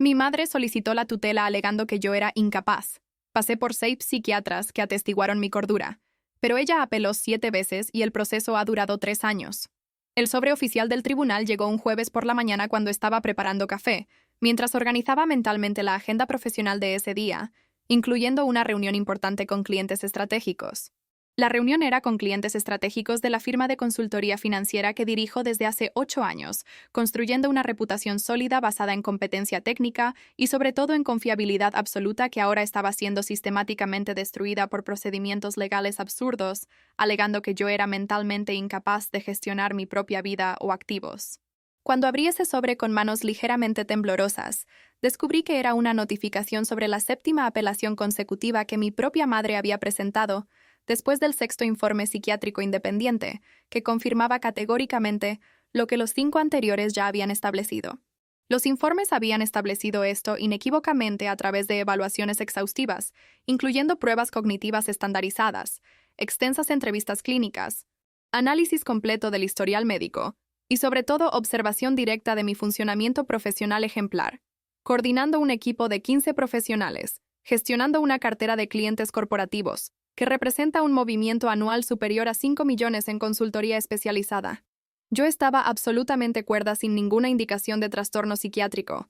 Mi madre solicitó la tutela alegando que yo era incapaz. Pasé por 6 psiquiatras que atestiguaron mi cordura, pero ella apeló 7 veces y el proceso ha durado 3 años. El sobre oficial del tribunal llegó un jueves por la mañana cuando estaba preparando café, mientras organizaba mentalmente la agenda profesional de ese día, incluyendo una reunión importante con clientes estratégicos. La reunión era con clientes estratégicos de la firma de consultoría financiera que dirijo desde hace 8 años, construyendo una reputación sólida basada en competencia técnica y sobre todo en confiabilidad absoluta que ahora estaba siendo sistemáticamente destruida por procedimientos legales absurdos, alegando que yo era mentalmente incapaz de gestionar mi propia vida o activos. Cuando abrí ese sobre con manos ligeramente temblorosas, descubrí que era una notificación sobre la 7ª apelación consecutiva que mi propia madre había presentado, después del 6º informe psiquiátrico independiente, que confirmaba categóricamente lo que los 5 anteriores ya habían establecido. Los informes habían establecido esto inequívocamente a través de evaluaciones exhaustivas, incluyendo pruebas cognitivas estandarizadas, extensas entrevistas clínicas, análisis completo del historial médico y, sobre todo, observación directa de mi funcionamiento profesional ejemplar, coordinando un equipo de 15 profesionales, gestionando una cartera de clientes corporativos, que representa un movimiento anual superior a 5 millones en consultoría especializada. Yo estaba absolutamente cuerda sin ninguna indicación de trastorno psiquiátrico,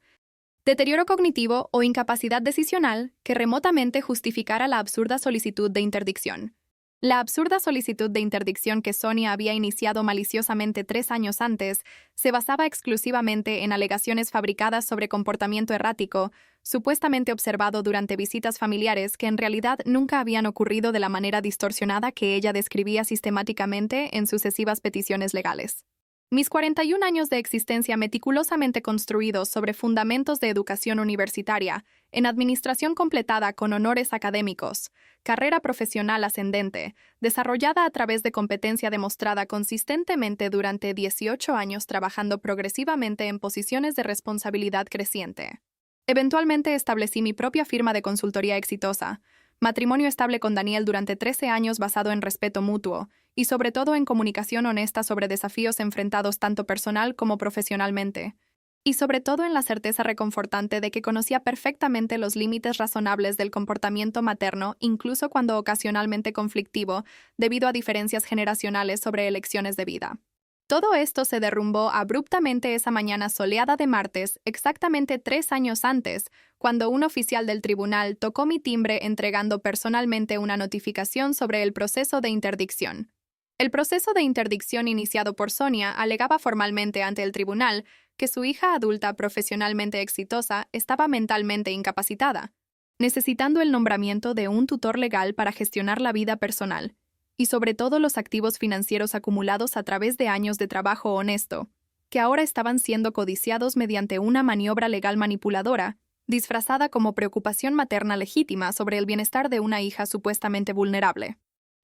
deterioro cognitivo o incapacidad decisional que remotamente justificara la absurda solicitud de interdicción. La absurda solicitud de interdicción que Sonia había iniciado maliciosamente 3 años antes se basaba exclusivamente en alegaciones fabricadas sobre comportamiento errático, supuestamente observado durante visitas familiares que en realidad nunca habían ocurrido de la manera distorsionada que ella describía sistemáticamente en sucesivas peticiones legales. Mis 41 años de existencia meticulosamente construidos sobre fundamentos de educación universitaria, en administración completada con honores académicos, carrera profesional ascendente, desarrollada a través de competencia demostrada consistentemente durante 18 años trabajando progresivamente en posiciones de responsabilidad creciente. Eventualmente establecí mi propia firma de consultoría exitosa, matrimonio estable con Daniel durante 13 años basado en respeto mutuo y sobre todo en comunicación honesta sobre desafíos enfrentados tanto personal como profesionalmente, y sobre todo en la certeza reconfortante de que conocía perfectamente los límites razonables del comportamiento materno, incluso cuando ocasionalmente conflictivo, debido a diferencias generacionales sobre elecciones de vida. Todo esto se derrumbó abruptamente esa mañana soleada de martes, exactamente 3 años antes, cuando un oficial del tribunal tocó mi timbre entregando personalmente una notificación sobre el proceso de interdicción. El proceso de interdicción iniciado por Sonia alegaba formalmente ante el tribunal que su hija adulta profesionalmente exitosa estaba mentalmente incapacitada, necesitando el nombramiento de un tutor legal para gestionar la vida personal, y sobre todo los activos financieros acumulados a través de años de trabajo honesto, que ahora estaban siendo codiciados mediante una maniobra legal manipuladora, disfrazada como preocupación materna legítima sobre el bienestar de una hija supuestamente vulnerable.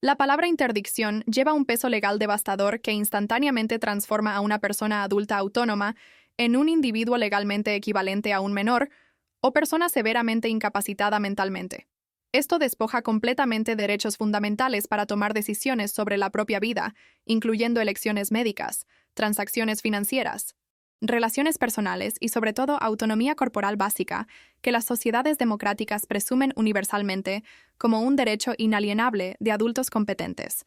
La palabra interdicción lleva un peso legal devastador que instantáneamente transforma a una persona adulta autónoma en un individuo legalmente equivalente a un menor o persona severamente incapacitada mentalmente. Esto despoja completamente derechos fundamentales para tomar decisiones sobre la propia vida, incluyendo elecciones médicas, transacciones financieras, relaciones personales y sobre todo autonomía corporal básica, que las sociedades democráticas presumen universalmente como un derecho inalienable de adultos competentes,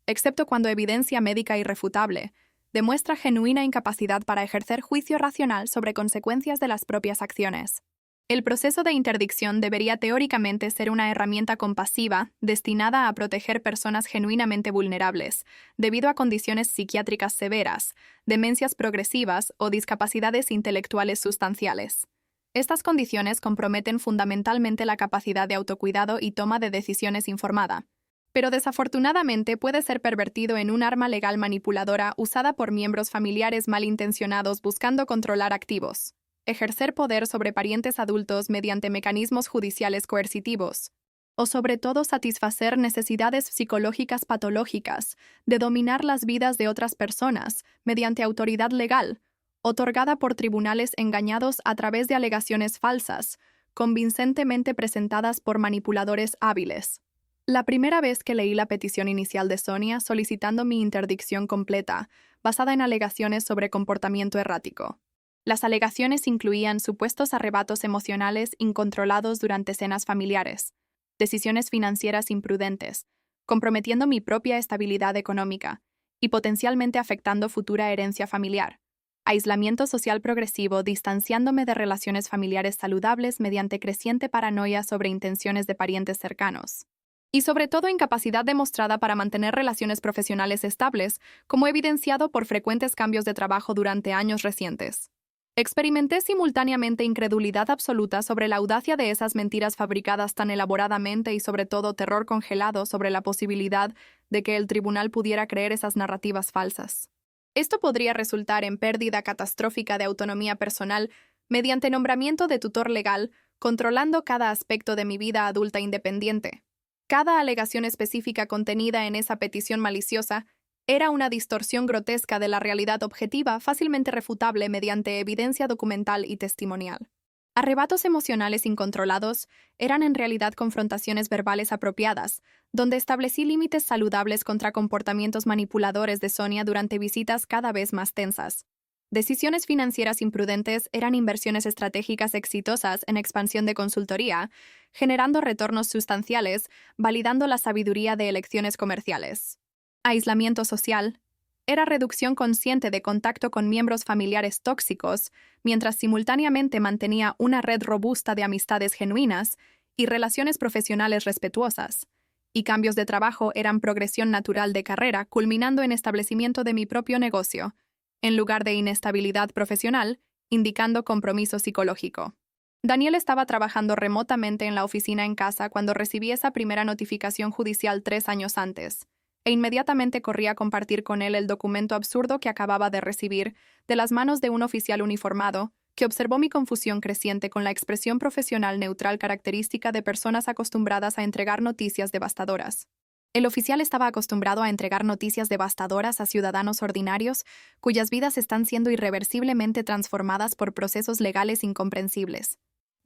excepto cuando evidencia médica irrefutable demuestra genuina incapacidad para ejercer juicio racional sobre consecuencias de las propias acciones. El proceso de interdicción debería teóricamente ser una herramienta compasiva destinada a proteger personas genuinamente vulnerables, debido a condiciones psiquiátricas severas, demencias progresivas o discapacidades intelectuales sustanciales. Estas condiciones comprometen fundamentalmente la capacidad de autocuidado y toma de decisiones informada, pero desafortunadamente puede ser pervertido en un arma legal manipuladora usada por miembros familiares malintencionados buscando controlar activos, ejercer poder sobre parientes adultos mediante mecanismos judiciales coercitivos, o sobre todo satisfacer necesidades psicológicas patológicas de dominar las vidas de otras personas mediante autoridad legal, otorgada por tribunales engañados a través de alegaciones falsas, convincentemente presentadas por manipuladores hábiles. La primera vez que leí la petición inicial de Sonia solicitando mi interdicción completa, basada en alegaciones sobre comportamiento errático, Las alegaciones incluían supuestos arrebatos emocionales incontrolados durante cenas familiares, decisiones financieras imprudentes, comprometiendo mi propia estabilidad económica y potencialmente afectando futura herencia familiar, aislamiento social progresivo distanciándome de relaciones familiares saludables mediante creciente paranoia sobre intenciones de parientes cercanos. Y sobre todo incapacidad demostrada para mantener relaciones profesionales estables, como evidenciado por frecuentes cambios de trabajo durante años recientes. Experimenté simultáneamente incredulidad absoluta sobre la audacia de esas mentiras fabricadas tan elaboradamente y sobre todo terror congelado sobre la posibilidad de que el tribunal pudiera creer esas narrativas falsas. Esto podría resultar en pérdida catastrófica de autonomía personal mediante nombramiento de tutor legal, controlando cada aspecto de mi vida adulta independiente. Cada alegación específica contenida en esa petición maliciosa era una distorsión grotesca de la realidad objetiva fácilmente refutable mediante evidencia documental y testimonial. Arrebatos emocionales incontrolados eran en realidad confrontaciones verbales apropiadas, donde establecí límites saludables contra comportamientos manipuladores de Sonia durante visitas cada vez más tensas. Decisiones financieras imprudentes eran inversiones estratégicas exitosas en expansión de consultoría, generando retornos sustanciales, validando la sabiduría de elecciones comerciales. Aislamiento social era reducción consciente de contacto con miembros familiares tóxicos, mientras simultáneamente mantenía una red robusta de amistades genuinas y relaciones profesionales respetuosas. Y cambios de trabajo eran progresión natural de carrera, culminando en establecimiento de mi propio negocio, en lugar de inestabilidad profesional, indicando compromiso psicológico. Daniel estaba trabajando remotamente en la oficina en casa cuando recibí esa primera notificación judicial 3 años antes, e inmediatamente corrí a compartir con él el documento absurdo que acababa de recibir de las manos de un oficial uniformado, que observó mi confusión creciente con la expresión profesional neutral característica de personas acostumbradas a entregar noticias devastadoras. El oficial estaba acostumbrado a entregar noticias devastadoras a ciudadanos ordinarios cuyas vidas están siendo irreversiblemente transformadas por procesos legales incomprensibles.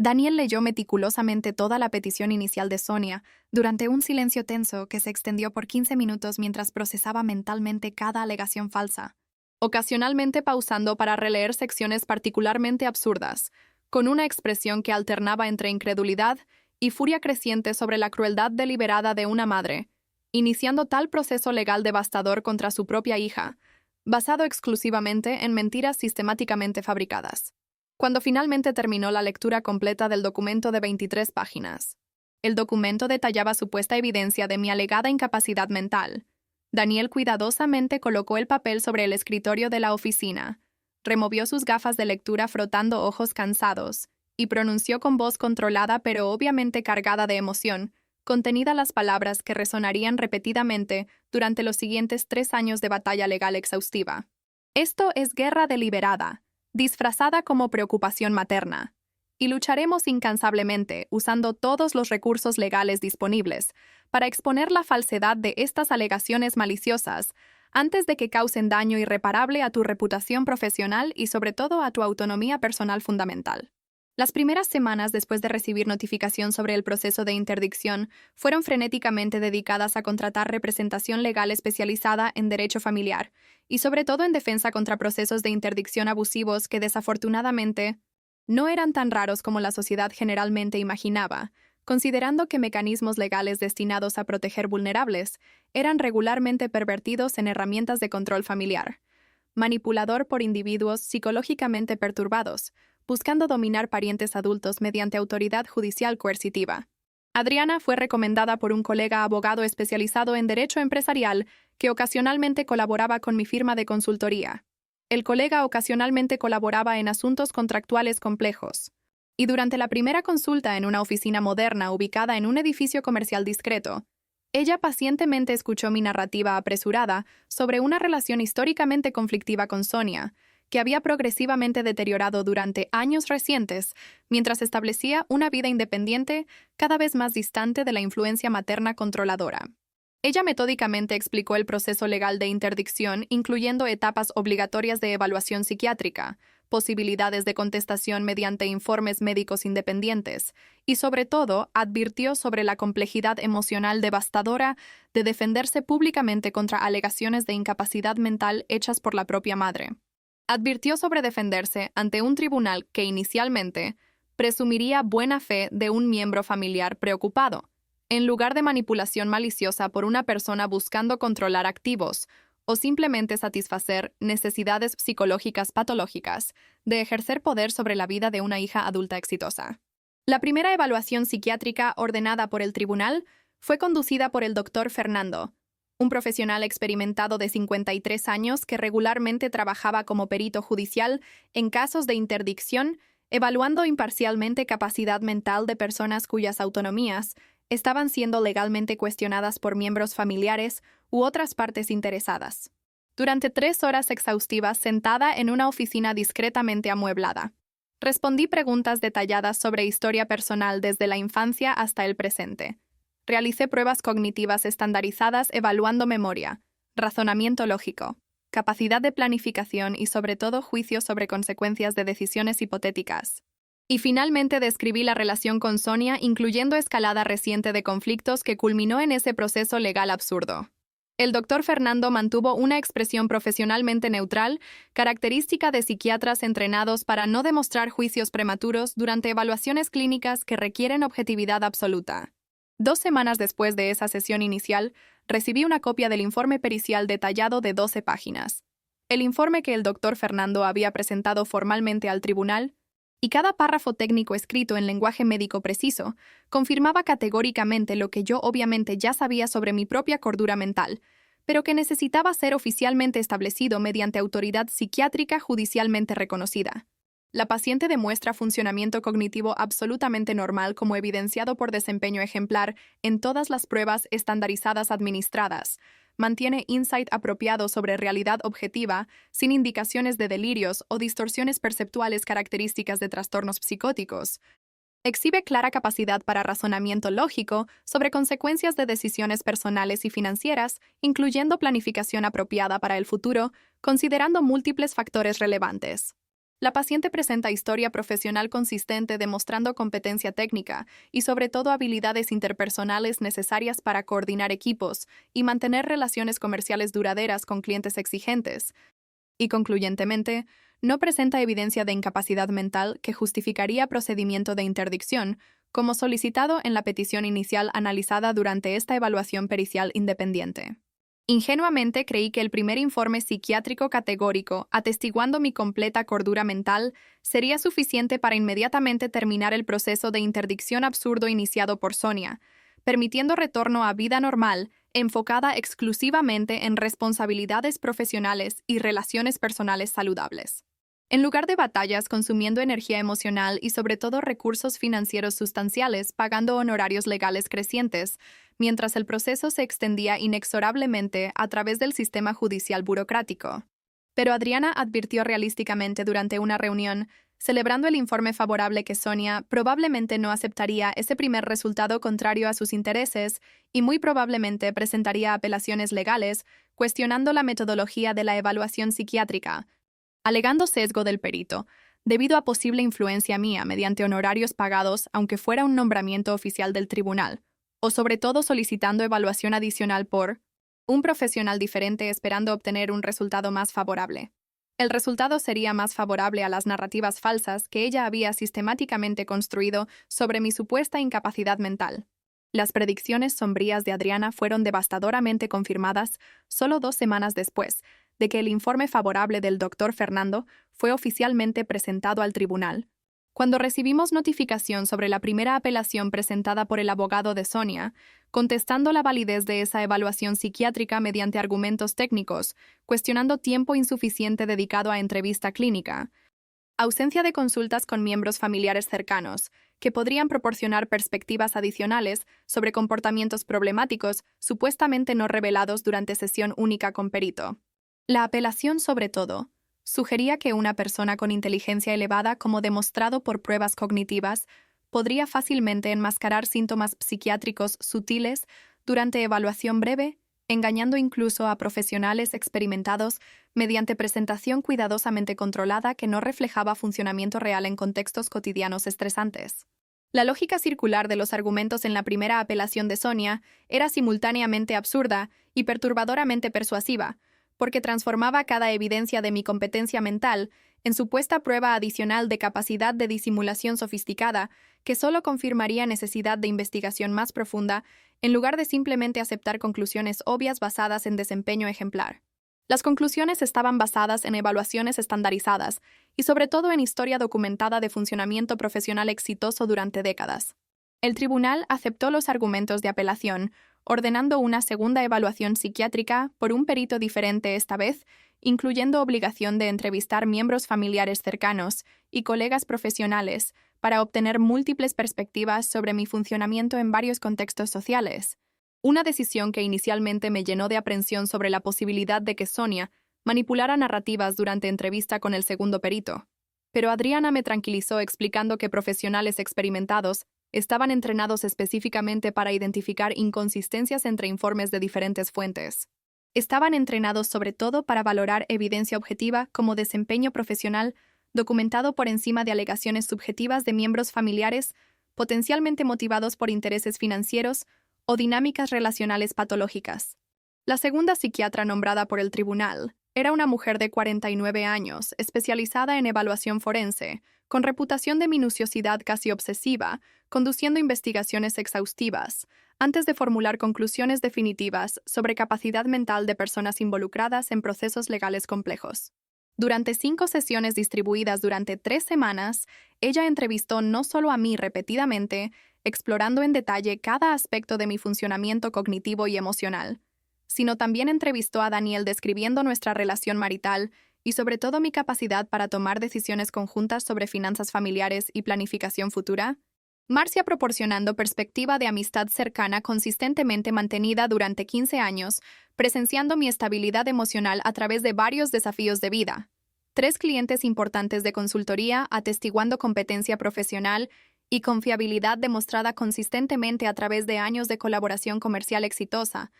Daniel leyó meticulosamente toda la petición inicial de Sonia durante un silencio tenso que se extendió por 15 minutos mientras procesaba mentalmente cada alegación falsa, ocasionalmente pausando para releer secciones particularmente absurdas, con una expresión que alternaba entre incredulidad y furia creciente sobre la crueldad deliberada de una madre, iniciando tal proceso legal devastador contra su propia hija, basado exclusivamente en mentiras sistemáticamente fabricadas. Cuando finalmente terminó la lectura completa del documento de 23 páginas, el documento detallaba supuesta evidencia de mi alegada incapacidad mental. Daniel cuidadosamente colocó el papel sobre el escritorio de la oficina, removió sus gafas de lectura frotando ojos cansados, y pronunció con voz controlada pero obviamente cargada de emoción, contenida las palabras que resonarían repetidamente durante los siguientes 3 años de batalla legal exhaustiva. Esto es guerra deliberada, disfrazada como preocupación materna, y lucharemos incansablemente usando todos los recursos legales disponibles para exponer la falsedad de estas alegaciones maliciosas antes de que causen daño irreparable a tu reputación profesional y sobre todo a tu autonomía personal fundamental. Las primeras semanas después de recibir notificación sobre el proceso de interdicción fueron frenéticamente dedicadas a contratar representación legal especializada en derecho familiar y sobre todo en defensa contra procesos de interdicción abusivos que desafortunadamente no eran tan raros como la sociedad generalmente imaginaba, considerando que mecanismos legales destinados a proteger vulnerables eran regularmente pervertidos en herramientas de control familiar, manipulador por individuos psicológicamente perturbados, buscando dominar parientes adultos mediante autoridad judicial coercitiva. Adriana fue recomendada por un colega abogado especializado en derecho empresarial que ocasionalmente colaboraba con mi firma de consultoría. El colega ocasionalmente colaboraba en asuntos contractuales complejos. Y durante la primera consulta en una oficina moderna ubicada en un edificio comercial discreto, ella pacientemente escuchó mi narrativa apresurada sobre una relación históricamente conflictiva con Sonia, que había progresivamente deteriorado durante años recientes, mientras establecía una vida independiente cada vez más distante de la influencia materna controladora. Ella metódicamente explicó el proceso legal de interdicción, incluyendo etapas obligatorias de evaluación psiquiátrica, posibilidades de contestación mediante informes médicos independientes, y sobre todo advirtió sobre la complejidad emocional devastadora de defenderse públicamente contra alegaciones de incapacidad mental hechas por la propia madre. Advirtió sobre defenderse ante un tribunal que inicialmente presumiría buena fe de un miembro familiar preocupado, en lugar de manipulación maliciosa por una persona buscando controlar activos o simplemente satisfacer necesidades psicológicas patológicas de ejercer poder sobre la vida de una hija adulta exitosa. La primera evaluación psiquiátrica ordenada por el tribunal fue conducida por el doctor Fernando, un profesional experimentado de 53 años que regularmente trabajaba como perito judicial en casos de interdicción, evaluando imparcialmente capacidad mental de personas cuyas autonomías estaban siendo legalmente cuestionadas por miembros familiares u otras partes interesadas. Durante 3 horas exhaustivas sentada en una oficina discretamente amueblada, respondí preguntas detalladas sobre historia personal desde la infancia hasta el presente. Realicé pruebas cognitivas estandarizadas evaluando memoria, razonamiento lógico, capacidad de planificación y sobre todo juicio sobre consecuencias de decisiones hipotéticas. Y finalmente describí la relación con Sonia, incluyendo escalada reciente de conflictos que culminó en ese proceso legal absurdo. El doctor Fernando mantuvo una expresión profesionalmente neutral, característica de psiquiatras entrenados para no demostrar juicios prematuros durante evaluaciones clínicas que requieren objetividad absoluta. 2 semanas después de esa sesión inicial, recibí una copia del informe pericial detallado de 12 páginas. El informe que el doctor Fernando había presentado formalmente al tribunal, y cada párrafo técnico escrito en lenguaje médico preciso, confirmaba categóricamente lo que yo obviamente ya sabía sobre mi propia cordura mental, pero que necesitaba ser oficialmente establecido mediante autoridad psiquiátrica judicialmente reconocida. La paciente demuestra funcionamiento cognitivo absolutamente normal como evidenciado por desempeño ejemplar en todas las pruebas estandarizadas administradas. Mantiene insight apropiado sobre realidad objetiva, sin indicaciones de delirios o distorsiones perceptuales características de trastornos psicóticos. Exhibe clara capacidad para razonamiento lógico sobre consecuencias de decisiones personales y financieras, incluyendo planificación apropiada para el futuro, considerando múltiples factores relevantes. La paciente presenta historia profesional consistente demostrando competencia técnica y sobre todo habilidades interpersonales necesarias para coordinar equipos y mantener relaciones comerciales duraderas con clientes exigentes. Y concluyentemente, no presenta evidencia de incapacidad mental que justificaría procedimiento de interdicción, como solicitado en la petición inicial analizada durante esta evaluación pericial independiente. Ingenuamente creí que el primer informe psiquiátrico categórico, atestiguando mi completa cordura mental, sería suficiente para inmediatamente terminar el proceso de interdicción absurdo iniciado por Sonia, permitiendo retorno a vida normal, enfocada exclusivamente en responsabilidades profesionales y relaciones personales saludables. En lugar de batallas consumiendo energía emocional y sobre todo recursos financieros sustanciales pagando honorarios legales crecientes, mientras el proceso se extendía inexorablemente a través del sistema judicial burocrático. Pero Adriana advirtió realísticamente durante una reunión, celebrando el informe favorable que Sonia probablemente no aceptaría ese primer resultado contrario a sus intereses y muy probablemente presentaría apelaciones legales, cuestionando la metodología de la evaluación psiquiátrica, alegando sesgo del perito, debido a posible influencia mía mediante honorarios pagados aunque fuera un nombramiento oficial del tribunal, o sobre todo solicitando evaluación adicional por un profesional diferente esperando obtener un resultado más favorable. El resultado sería más favorable a las narrativas falsas que ella había sistemáticamente construido sobre mi supuesta incapacidad mental. Las predicciones sombrías de Adriana fueron devastadoramente confirmadas solo 2 semanas después de que el informe favorable del doctor Fernando fue oficialmente presentado al tribunal. Cuando recibimos notificación sobre la primera apelación presentada por el abogado de Sonia, contestando la validez de esa evaluación psiquiátrica mediante argumentos técnicos, cuestionando tiempo insuficiente dedicado a entrevista clínica, ausencia de consultas con miembros familiares cercanos, que podrían proporcionar perspectivas adicionales sobre comportamientos problemáticos supuestamente no revelados durante sesión única con perito. La apelación, sobre todo, sugería que una persona con inteligencia elevada, como demostrado por pruebas cognitivas, podría fácilmente enmascarar síntomas psiquiátricos sutiles durante evaluación breve, engañando incluso a profesionales experimentados mediante presentación cuidadosamente controlada que no reflejaba funcionamiento real en contextos cotidianos estresantes. La lógica circular de los argumentos en la primera apelación de Sonia era simultáneamente absurda y perturbadoramente persuasiva, porque transformaba cada evidencia de mi competencia mental en supuesta prueba adicional de capacidad de disimulación sofisticada que solo confirmaría necesidad de investigación más profunda en lugar de simplemente aceptar conclusiones obvias basadas en desempeño ejemplar. Las conclusiones estaban basadas en evaluaciones estandarizadas y sobre todo en historia documentada de funcionamiento profesional exitoso durante décadas. El tribunal aceptó los argumentos de apelación, ordenando una segunda evaluación psiquiátrica por un perito diferente esta vez, incluyendo obligación de entrevistar miembros familiares cercanos y colegas profesionales para obtener múltiples perspectivas sobre mi funcionamiento en varios contextos sociales. Una decisión que inicialmente me llenó de aprensión sobre la posibilidad de que Sonia manipulara narrativas durante entrevista con el segundo perito. Pero Adriana me tranquilizó explicando que profesionales experimentados estaban entrenados específicamente para identificar inconsistencias entre informes de diferentes fuentes. Estaban entrenados sobre todo para valorar evidencia objetiva como desempeño profesional documentado por encima de alegaciones subjetivas de miembros familiares potencialmente motivados por intereses financieros o dinámicas relacionales patológicas. La segunda psiquiatra nombrada por el tribunal era una mujer de 49 años, especializada en evaluación forense, con reputación de minuciosidad casi obsesiva, conduciendo investigaciones exhaustivas, antes de formular conclusiones definitivas sobre capacidad mental de personas involucradas en procesos legales complejos. Durante 5 sesiones distribuidas durante 3 semanas, ella entrevistó no solo a mí repetidamente, explorando en detalle cada aspecto de mi funcionamiento cognitivo y emocional, sino también entrevistó a Daniel describiendo nuestra relación marital y sobre todo mi capacidad para tomar decisiones conjuntas sobre finanzas familiares y planificación futura. Marcia proporcionando perspectiva de amistad cercana consistentemente mantenida durante 15 años, presenciando mi estabilidad emocional a través de varios desafíos de vida. 3 clientes importantes de consultoría atestiguando competencia profesional y confiabilidad demostrada consistentemente a través de años de colaboración comercial exitosa.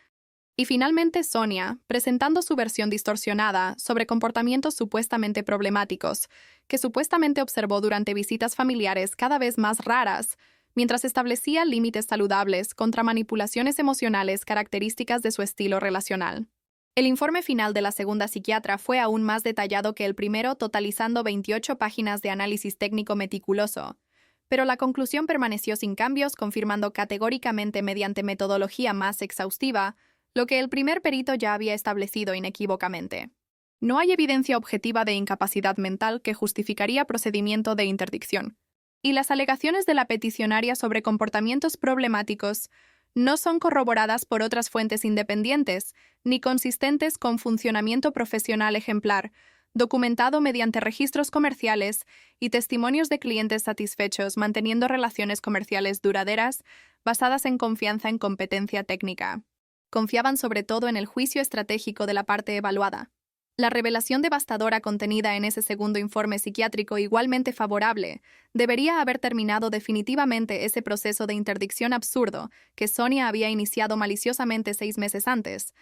Y finalmente Sonia, presentando su versión distorsionada sobre comportamientos supuestamente problemáticos, que supuestamente observó durante visitas familiares cada vez más raras, mientras establecía límites saludables contra manipulaciones emocionales características de su estilo relacional. El informe final de la segunda psiquiatra fue aún más detallado que el primero, totalizando 28 páginas de análisis técnico meticuloso, pero la conclusión permaneció sin cambios, confirmando categóricamente mediante metodología más exhaustiva lo que el primer perito ya había establecido inequívocamente. No hay evidencia objetiva de incapacidad mental que justificaría procedimiento de interdicción, y las alegaciones de la peticionaria sobre comportamientos problemáticos no son corroboradas por otras fuentes independientes ni consistentes con funcionamiento profesional ejemplar, documentado mediante registros comerciales y testimonios de clientes satisfechos manteniendo relaciones comerciales duraderas basadas en confianza en competencia técnica. Confiaban sobre todo en el juicio estratégico de la parte evaluada. La revelación devastadora contenida en ese segundo informe psiquiátrico igualmente favorable debería haber terminado definitivamente ese proceso de interdicción absurdo que Sonia había iniciado maliciosamente 6 meses antes.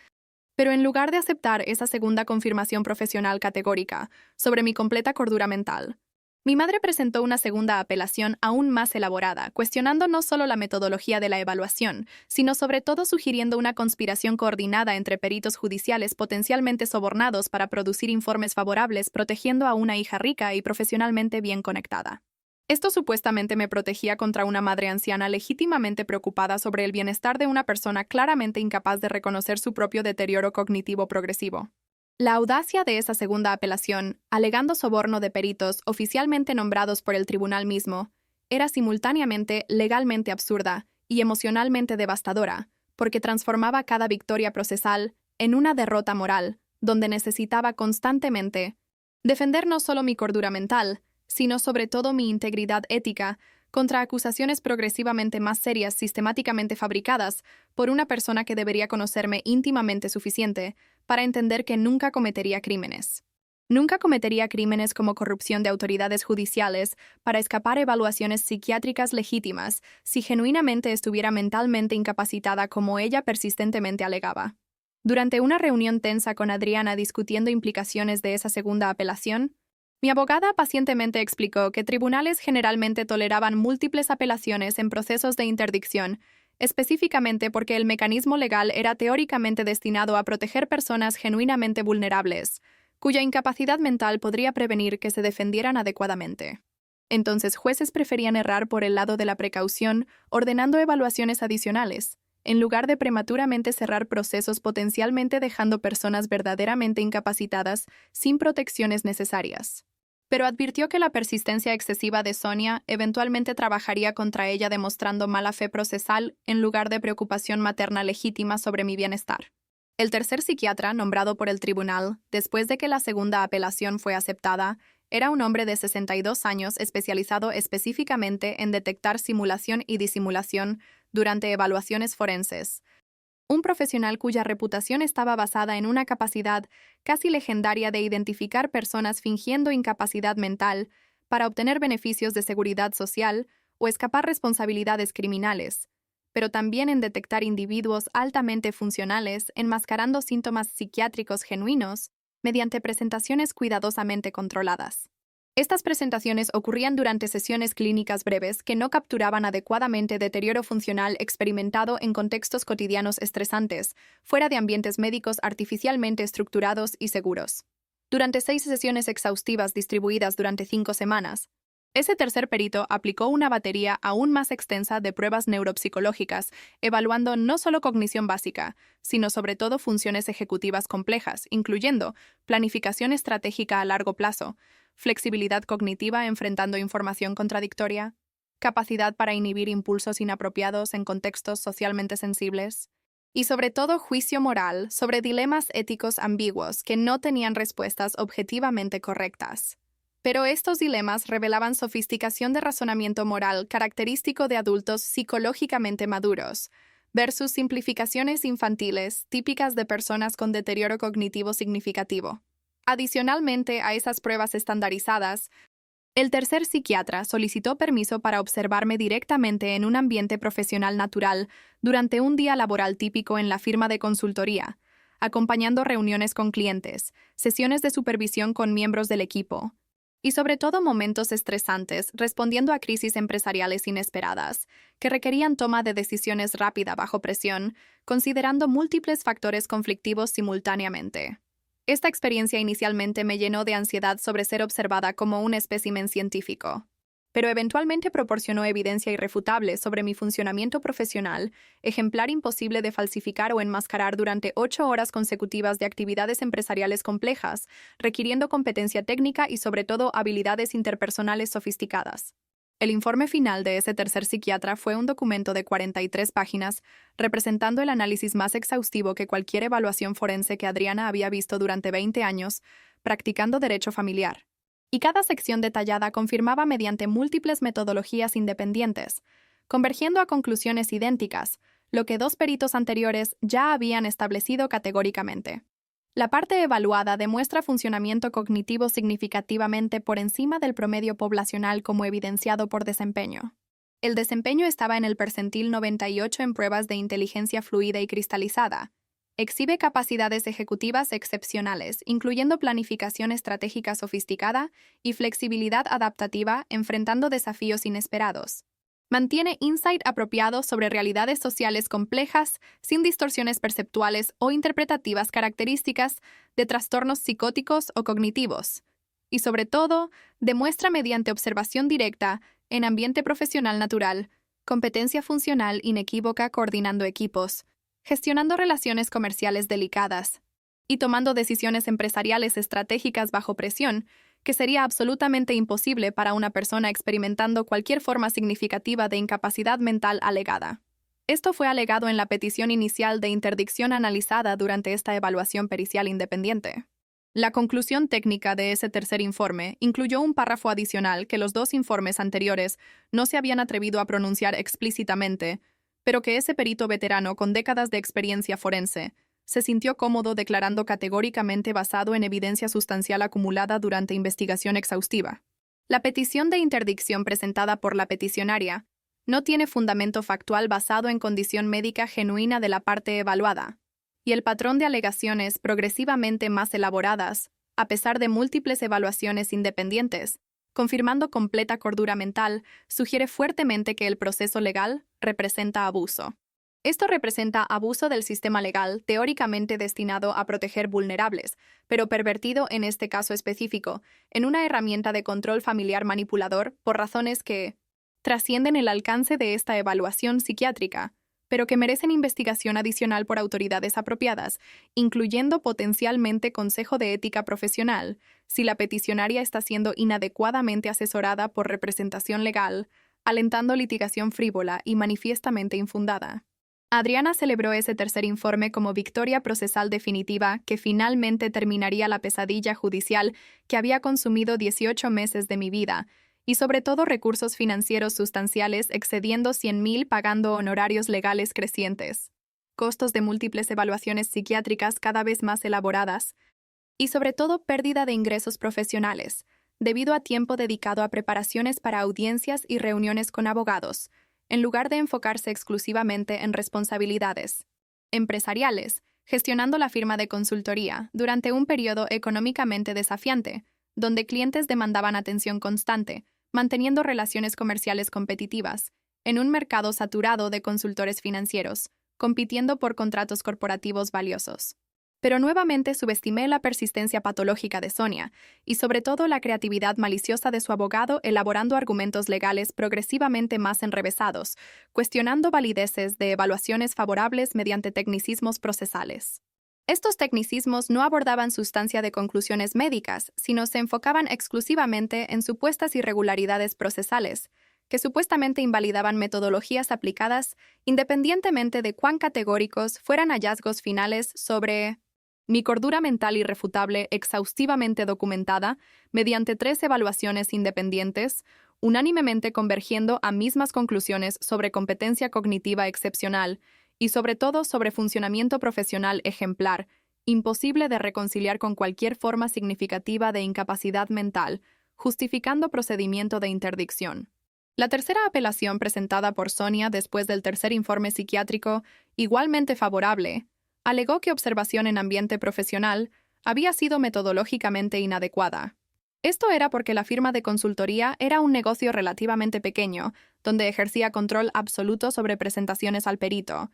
Pero en lugar de aceptar esa segunda confirmación profesional categórica sobre mi completa cordura mental, mi madre presentó una segunda apelación aún más elaborada, cuestionando no solo la metodología de la evaluación, sino sobre todo sugiriendo una conspiración coordinada entre peritos judiciales potencialmente sobornados para producir informes favorables, protegiendo a una hija rica y profesionalmente bien conectada. Esto supuestamente me protegía contra una madre anciana legítimamente preocupada sobre el bienestar de una persona claramente incapaz de reconocer su propio deterioro cognitivo progresivo. La audacia de esa segunda apelación, alegando soborno de peritos oficialmente nombrados por el tribunal mismo, era simultáneamente legalmente absurda y emocionalmente devastadora, porque transformaba cada victoria procesal en una derrota moral, donde necesitaba constantemente defender no solo mi cordura mental, sino sobre todo mi integridad ética, contra acusaciones progresivamente más serias sistemáticamente fabricadas por una persona que debería conocerme íntimamente suficiente para entender que nunca cometería crímenes. Nunca cometería crímenes como corrupción de autoridades judiciales para escapar evaluaciones psiquiátricas legítimas si genuinamente estuviera mentalmente incapacitada como ella persistentemente alegaba. Durante una reunión tensa con Adriana discutiendo implicaciones de esa segunda apelación, mi abogada pacientemente explicó que tribunales generalmente toleraban múltiples apelaciones en procesos de interdicción, específicamente porque el mecanismo legal era teóricamente destinado a proteger personas genuinamente vulnerables, cuya incapacidad mental podría prevenir que se defendieran adecuadamente. Entonces, jueces preferían errar por el lado de la precaución, ordenando evaluaciones adicionales, en lugar de prematuramente cerrar procesos potencialmente dejando personas verdaderamente incapacitadas sin protecciones necesarias. Pero advirtió que la persistencia excesiva de Sonia eventualmente trabajaría contra ella demostrando mala fe procesal en lugar de preocupación materna legítima sobre mi bienestar. El tercer psiquiatra, nombrado por el tribunal, después de que la segunda apelación fue aceptada, era un hombre de 62 años especializado específicamente en detectar simulación y disimulación durante evaluaciones forenses. Un profesional cuya reputación estaba basada en una capacidad casi legendaria de identificar personas fingiendo incapacidad mental para obtener beneficios de seguridad social o escapar responsabilidades criminales, pero también en detectar individuos altamente funcionales enmascarando síntomas psiquiátricos genuinos mediante presentaciones cuidadosamente controladas. Estas presentaciones ocurrían durante sesiones clínicas breves que no capturaban adecuadamente deterioro funcional experimentado en contextos cotidianos estresantes, fuera de ambientes médicos artificialmente estructurados y seguros. Durante 6 sesiones exhaustivas distribuidas durante 5 semanas, ese tercer perito aplicó una batería aún más extensa de pruebas neuropsicológicas, evaluando no solo cognición básica, sino sobre todo funciones ejecutivas complejas, incluyendo planificación estratégica a largo plazo, flexibilidad cognitiva enfrentando información contradictoria, capacidad para inhibir impulsos inapropiados en contextos socialmente sensibles, y sobre todo juicio moral sobre dilemas éticos ambiguos que no tenían respuestas objetivamente correctas. Pero estos dilemas revelaban sofisticación de razonamiento moral característico de adultos psicológicamente maduros, versus simplificaciones infantiles típicas de personas con deterioro cognitivo significativo. Adicionalmente a esas pruebas estandarizadas, el tercer psiquiatra solicitó permiso para observarme directamente en un ambiente profesional natural durante un día laboral típico en la firma de consultoría, acompañando reuniones con clientes, sesiones de supervisión con miembros del equipo, y sobre todo momentos estresantes respondiendo a crisis empresariales inesperadas, que requerían toma de decisiones rápida bajo presión, considerando múltiples factores conflictivos simultáneamente. Esta experiencia inicialmente me llenó de ansiedad sobre ser observada como un espécimen científico, pero eventualmente proporcionó evidencia irrefutable sobre mi funcionamiento profesional, ejemplar imposible de falsificar o enmascarar durante 8 horas consecutivas de actividades empresariales complejas, requiriendo competencia técnica y sobre todo habilidades interpersonales sofisticadas. El informe final de ese tercer psiquiatra fue un documento de 43 páginas, representando el análisis más exhaustivo que cualquier evaluación forense que Adriana había visto durante 20 años, practicando derecho familiar. Y cada sección detallada confirmaba mediante múltiples metodologías independientes, convergiendo a conclusiones idénticas, lo que 2 peritos anteriores ya habían establecido categóricamente. La parte evaluada demuestra funcionamiento cognitivo significativamente por encima del promedio poblacional como evidenciado por desempeño. El desempeño estaba en el percentil 98 en pruebas de inteligencia fluida y cristalizada. Exhibe capacidades ejecutivas excepcionales, incluyendo planificación estratégica sofisticada y flexibilidad adaptativa enfrentando desafíos inesperados. Mantiene insight apropiado sobre realidades sociales complejas, sin distorsiones perceptuales o interpretativas características de trastornos psicóticos o cognitivos. Y sobre todo, demuestra mediante observación directa, en ambiente profesional natural, competencia funcional inequívoca coordinando equipos, gestionando relaciones comerciales delicadas y tomando decisiones empresariales estratégicas bajo presión, que sería absolutamente imposible para una persona experimentando cualquier forma significativa de incapacidad mental alegada. Esto fue alegado en la petición inicial de interdicción analizada durante esta evaluación pericial independiente. La conclusión técnica de ese tercer informe incluyó un párrafo adicional que los 2 informes anteriores no se habían atrevido a pronunciar explícitamente, pero que ese perito veterano con décadas de experiencia forense se sintió cómodo declarando categóricamente basado en evidencia sustancial acumulada durante investigación exhaustiva. La petición de interdicción presentada por la peticionaria no tiene fundamento factual basado en condición médica genuina de la parte evaluada, y el patrón de alegaciones progresivamente más elaboradas, a pesar de múltiples evaluaciones independientes, confirmando completa cordura mental, sugiere fuertemente que el proceso legal representa abuso. Esto representa abuso del sistema legal teóricamente destinado a proteger vulnerables, pero pervertido en este caso específico, en una herramienta de control familiar manipulador por razones que trascienden el alcance de esta evaluación psiquiátrica, pero que merecen investigación adicional por autoridades apropiadas, incluyendo potencialmente Consejo de Ética Profesional, si la peticionaria está siendo inadecuadamente asesorada por representación legal, alentando litigación frívola y manifiestamente infundada. Adriana celebró ese tercer informe como victoria procesal definitiva que finalmente terminaría la pesadilla judicial que había consumido 18 meses de mi vida, y sobre todo recursos financieros sustanciales excediendo 100,000 pagando honorarios legales crecientes, costos de múltiples evaluaciones psiquiátricas cada vez más elaboradas, y sobre todo pérdida de ingresos profesionales, debido a tiempo dedicado a preparaciones para audiencias y reuniones con abogados, en lugar de enfocarse exclusivamente en responsabilidades empresariales, gestionando la firma de consultoría durante un periodo económicamente desafiante, donde clientes demandaban atención constante, manteniendo relaciones comerciales competitivas, en un mercado saturado de consultores financieros, compitiendo por contratos corporativos valiosos. Pero nuevamente subestimé la persistencia patológica de Sonia y sobre todo la creatividad maliciosa de su abogado elaborando argumentos legales progresivamente más enrevesados, cuestionando valideces de evaluaciones favorables mediante tecnicismos procesales. Estos tecnicismos no abordaban sustancia de conclusiones médicas, sino se enfocaban exclusivamente en supuestas irregularidades procesales, que supuestamente invalidaban metodologías aplicadas independientemente de cuán categóricos fueran hallazgos finales sobre mi cordura mental irrefutable exhaustivamente documentada mediante 3 evaluaciones independientes, unánimemente convergiendo a mismas conclusiones sobre competencia cognitiva excepcional y sobre todo sobre funcionamiento profesional ejemplar, imposible de reconciliar con cualquier forma significativa de incapacidad mental, justificando procedimiento de interdicción. La tercera apelación presentada por Sonia después del tercer informe psiquiátrico, igualmente favorable, alegó que observación en ambiente profesional había sido metodológicamente inadecuada. Esto era porque la firma de consultoría era un negocio relativamente pequeño, donde ejercía control absoluto sobre presentaciones al perito,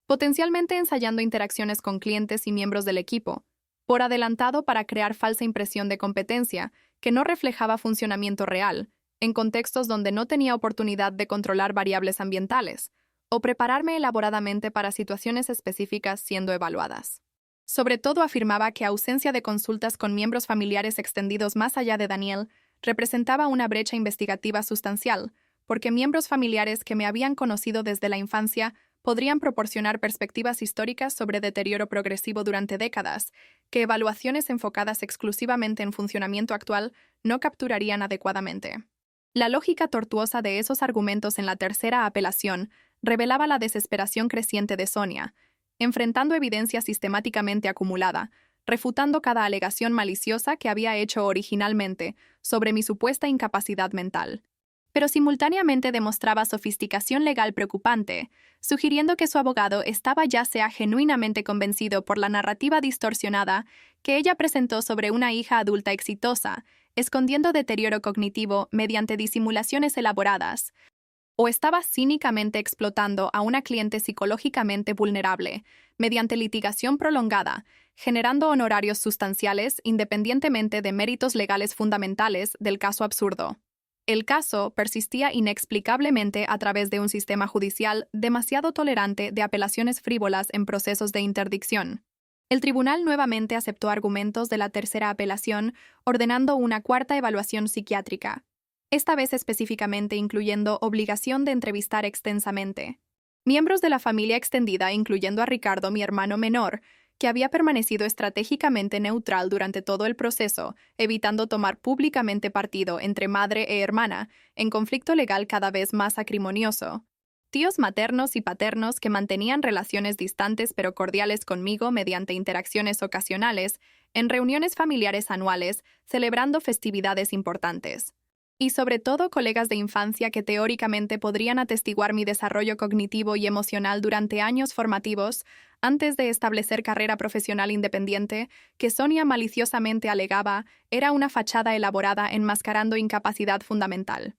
potencialmente ensayando interacciones con clientes y miembros del equipo, por adelantado para crear falsa impresión de competencia que no reflejaba funcionamiento real, en contextos donde no tenía oportunidad de controlar variables ambientales, o prepararme elaboradamente para situaciones específicas siendo evaluadas. Sobre todo afirmaba que ausencia de consultas con miembros familiares extendidos más allá de Daniel representaba una brecha investigativa sustancial, porque miembros familiares que me habían conocido desde la infancia podrían proporcionar perspectivas históricas sobre deterioro progresivo durante décadas, que evaluaciones enfocadas exclusivamente en funcionamiento actual no capturarían adecuadamente. La lógica tortuosa de esos argumentos en la tercera apelación revelaba la desesperación creciente de Sonia, enfrentando evidencia sistemáticamente acumulada, refutando cada alegación maliciosa que había hecho originalmente sobre mi supuesta incapacidad mental. Pero simultáneamente demostraba sofisticación legal preocupante, sugiriendo que su abogado estaba ya sea genuinamente convencido por la narrativa distorsionada que ella presentó sobre una hija adulta exitosa, escondiendo deterioro cognitivo mediante disimulaciones elaboradas, o estaba cínicamente explotando a una cliente psicológicamente vulnerable mediante litigación prolongada, generando honorarios sustanciales independientemente de méritos legales fundamentales del caso absurdo. El caso persistía inexplicablemente a través de un sistema judicial demasiado tolerante de apelaciones frívolas en procesos de interdicción. El tribunal nuevamente aceptó argumentos de la tercera apelación, ordenando una cuarta evaluación psiquiátrica, esta vez específicamente incluyendo obligación de entrevistar extensamente miembros de la familia extendida, incluyendo a Ricardo, mi hermano menor, que había permanecido estratégicamente neutral durante todo el proceso, evitando tomar públicamente partido entre madre e hermana, en conflicto legal cada vez más acrimonioso. Tíos maternos y paternos que mantenían relaciones distantes pero cordiales conmigo mediante interacciones ocasionales, en reuniones familiares anuales, celebrando festividades importantes. Y sobre todo colegas de infancia que teóricamente podrían atestiguar mi desarrollo cognitivo y emocional durante años formativos, antes de establecer carrera profesional independiente, que Sonia maliciosamente alegaba era una fachada elaborada enmascarando incapacidad fundamental.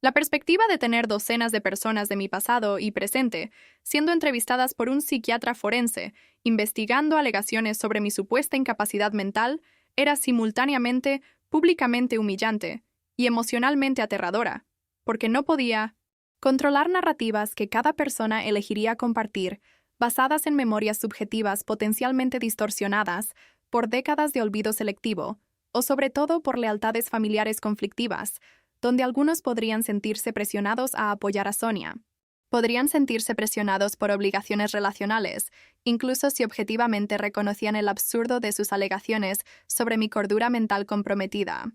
La perspectiva de tener docenas de personas de mi pasado y presente siendo entrevistadas por un psiquiatra forense, investigando alegaciones sobre mi supuesta incapacidad mental, era simultáneamente públicamente humillante y emocionalmente aterradora, porque no podía controlar narrativas que cada persona elegiría compartir, basadas en memorias subjetivas potencialmente distorsionadas por décadas de olvido selectivo, o sobre todo por lealtades familiares conflictivas, donde algunos podrían sentirse presionados a apoyar a Sonia. Podrían sentirse presionados por obligaciones relacionales, incluso si objetivamente reconocían el absurdo de sus alegaciones sobre mi cordura mental comprometida,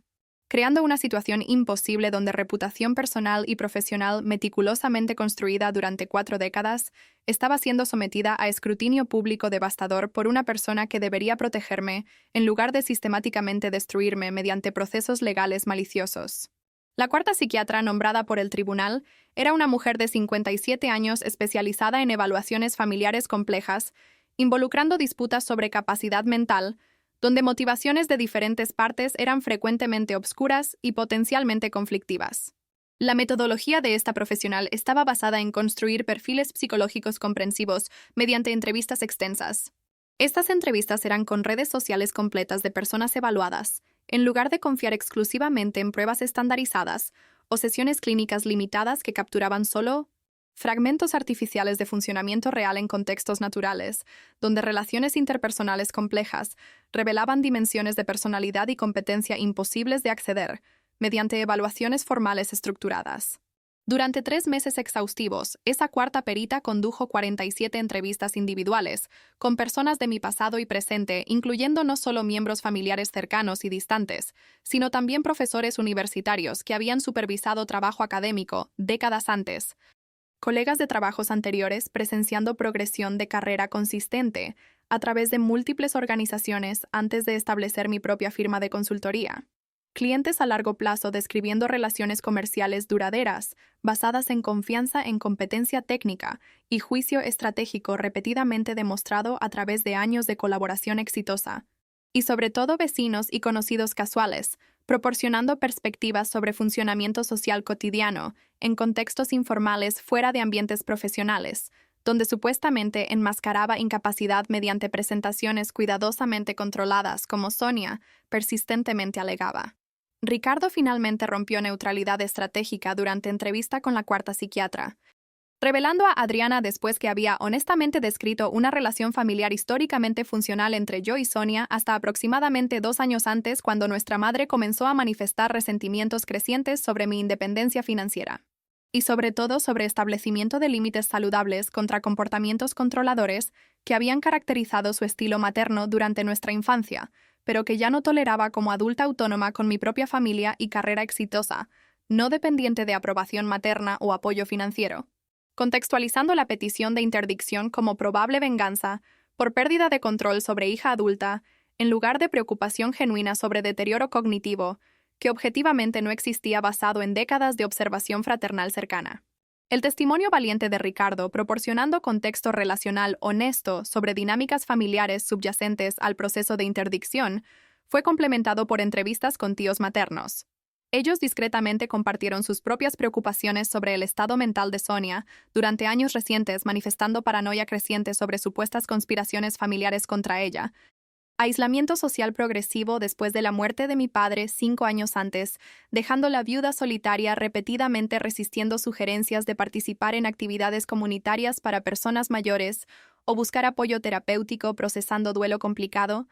creando una situación imposible donde reputación personal y profesional meticulosamente construida durante 4 décadas estaba siendo sometida a escrutinio público devastador por una persona que debería protegerme en lugar de sistemáticamente destruirme mediante procesos legales maliciosos. La cuarta psiquiatra nombrada por el tribunal era una mujer de 57 años especializada en evaluaciones familiares complejas, involucrando disputas sobre capacidad mental, donde motivaciones de diferentes partes eran frecuentemente obscuras y potencialmente conflictivas. La metodología de esta profesional estaba basada en construir perfiles psicológicos comprensivos mediante entrevistas extensas. Estas entrevistas eran con redes sociales completas de personas evaluadas, en lugar de confiar exclusivamente en pruebas estandarizadas o sesiones clínicas limitadas que capturaban solo fragmentos artificiales de funcionamiento real en contextos naturales, donde relaciones interpersonales complejas revelaban dimensiones de personalidad y competencia imposibles de acceder, mediante evaluaciones formales estructuradas. Durante 3 meses exhaustivos, esa cuarta perita condujo 47 entrevistas individuales con personas de mi pasado y presente, incluyendo no solo miembros familiares cercanos y distantes, sino también profesores universitarios que habían supervisado trabajo académico décadas antes, colegas de trabajos anteriores presenciando progresión de carrera consistente a través de múltiples organizaciones antes de establecer mi propia firma de consultoría, clientes a largo plazo describiendo relaciones comerciales duraderas, basadas en confianza en competencia técnica y juicio estratégico repetidamente demostrado a través de años de colaboración exitosa, y sobre todo vecinos y conocidos casuales, proporcionando perspectivas sobre funcionamiento social cotidiano en contextos informales fuera de ambientes profesionales, donde supuestamente enmascaraba incapacidad mediante presentaciones cuidadosamente controladas como Sonia persistentemente alegaba. Ricardo finalmente rompió neutralidad estratégica durante entrevista con la cuarta psiquiatra, revelando a Adriana después que había honestamente descrito una relación familiar históricamente funcional entre yo y Sonia hasta aproximadamente 2 años antes, cuando nuestra madre comenzó a manifestar resentimientos crecientes sobre mi independencia financiera, y sobre todo sobre establecimiento de límites saludables contra comportamientos controladores que habían caracterizado su estilo materno durante nuestra infancia, pero que ya no toleraba como adulta autónoma con mi propia familia y carrera exitosa, no dependiente de aprobación materna o apoyo financiero, contextualizando la petición de interdicción como probable venganza por pérdida de control sobre hija adulta, en lugar de preocupación genuina sobre deterioro cognitivo, que objetivamente no existía basado en décadas de observación fraternal cercana. El testimonio valiente de Ricardo, proporcionando contexto relacional honesto sobre dinámicas familiares subyacentes al proceso de interdicción, fue complementado por entrevistas con tíos maternos. Ellos discretamente compartieron sus propias preocupaciones sobre el estado mental de Sonia durante años recientes, manifestando paranoia creciente sobre supuestas conspiraciones familiares contra ella, aislamiento social progresivo después de la muerte de mi padre 5 años antes, dejando la viuda solitaria repetidamente resistiendo sugerencias de participar en actividades comunitarias para personas mayores o buscar apoyo terapéutico procesando duelo complicado,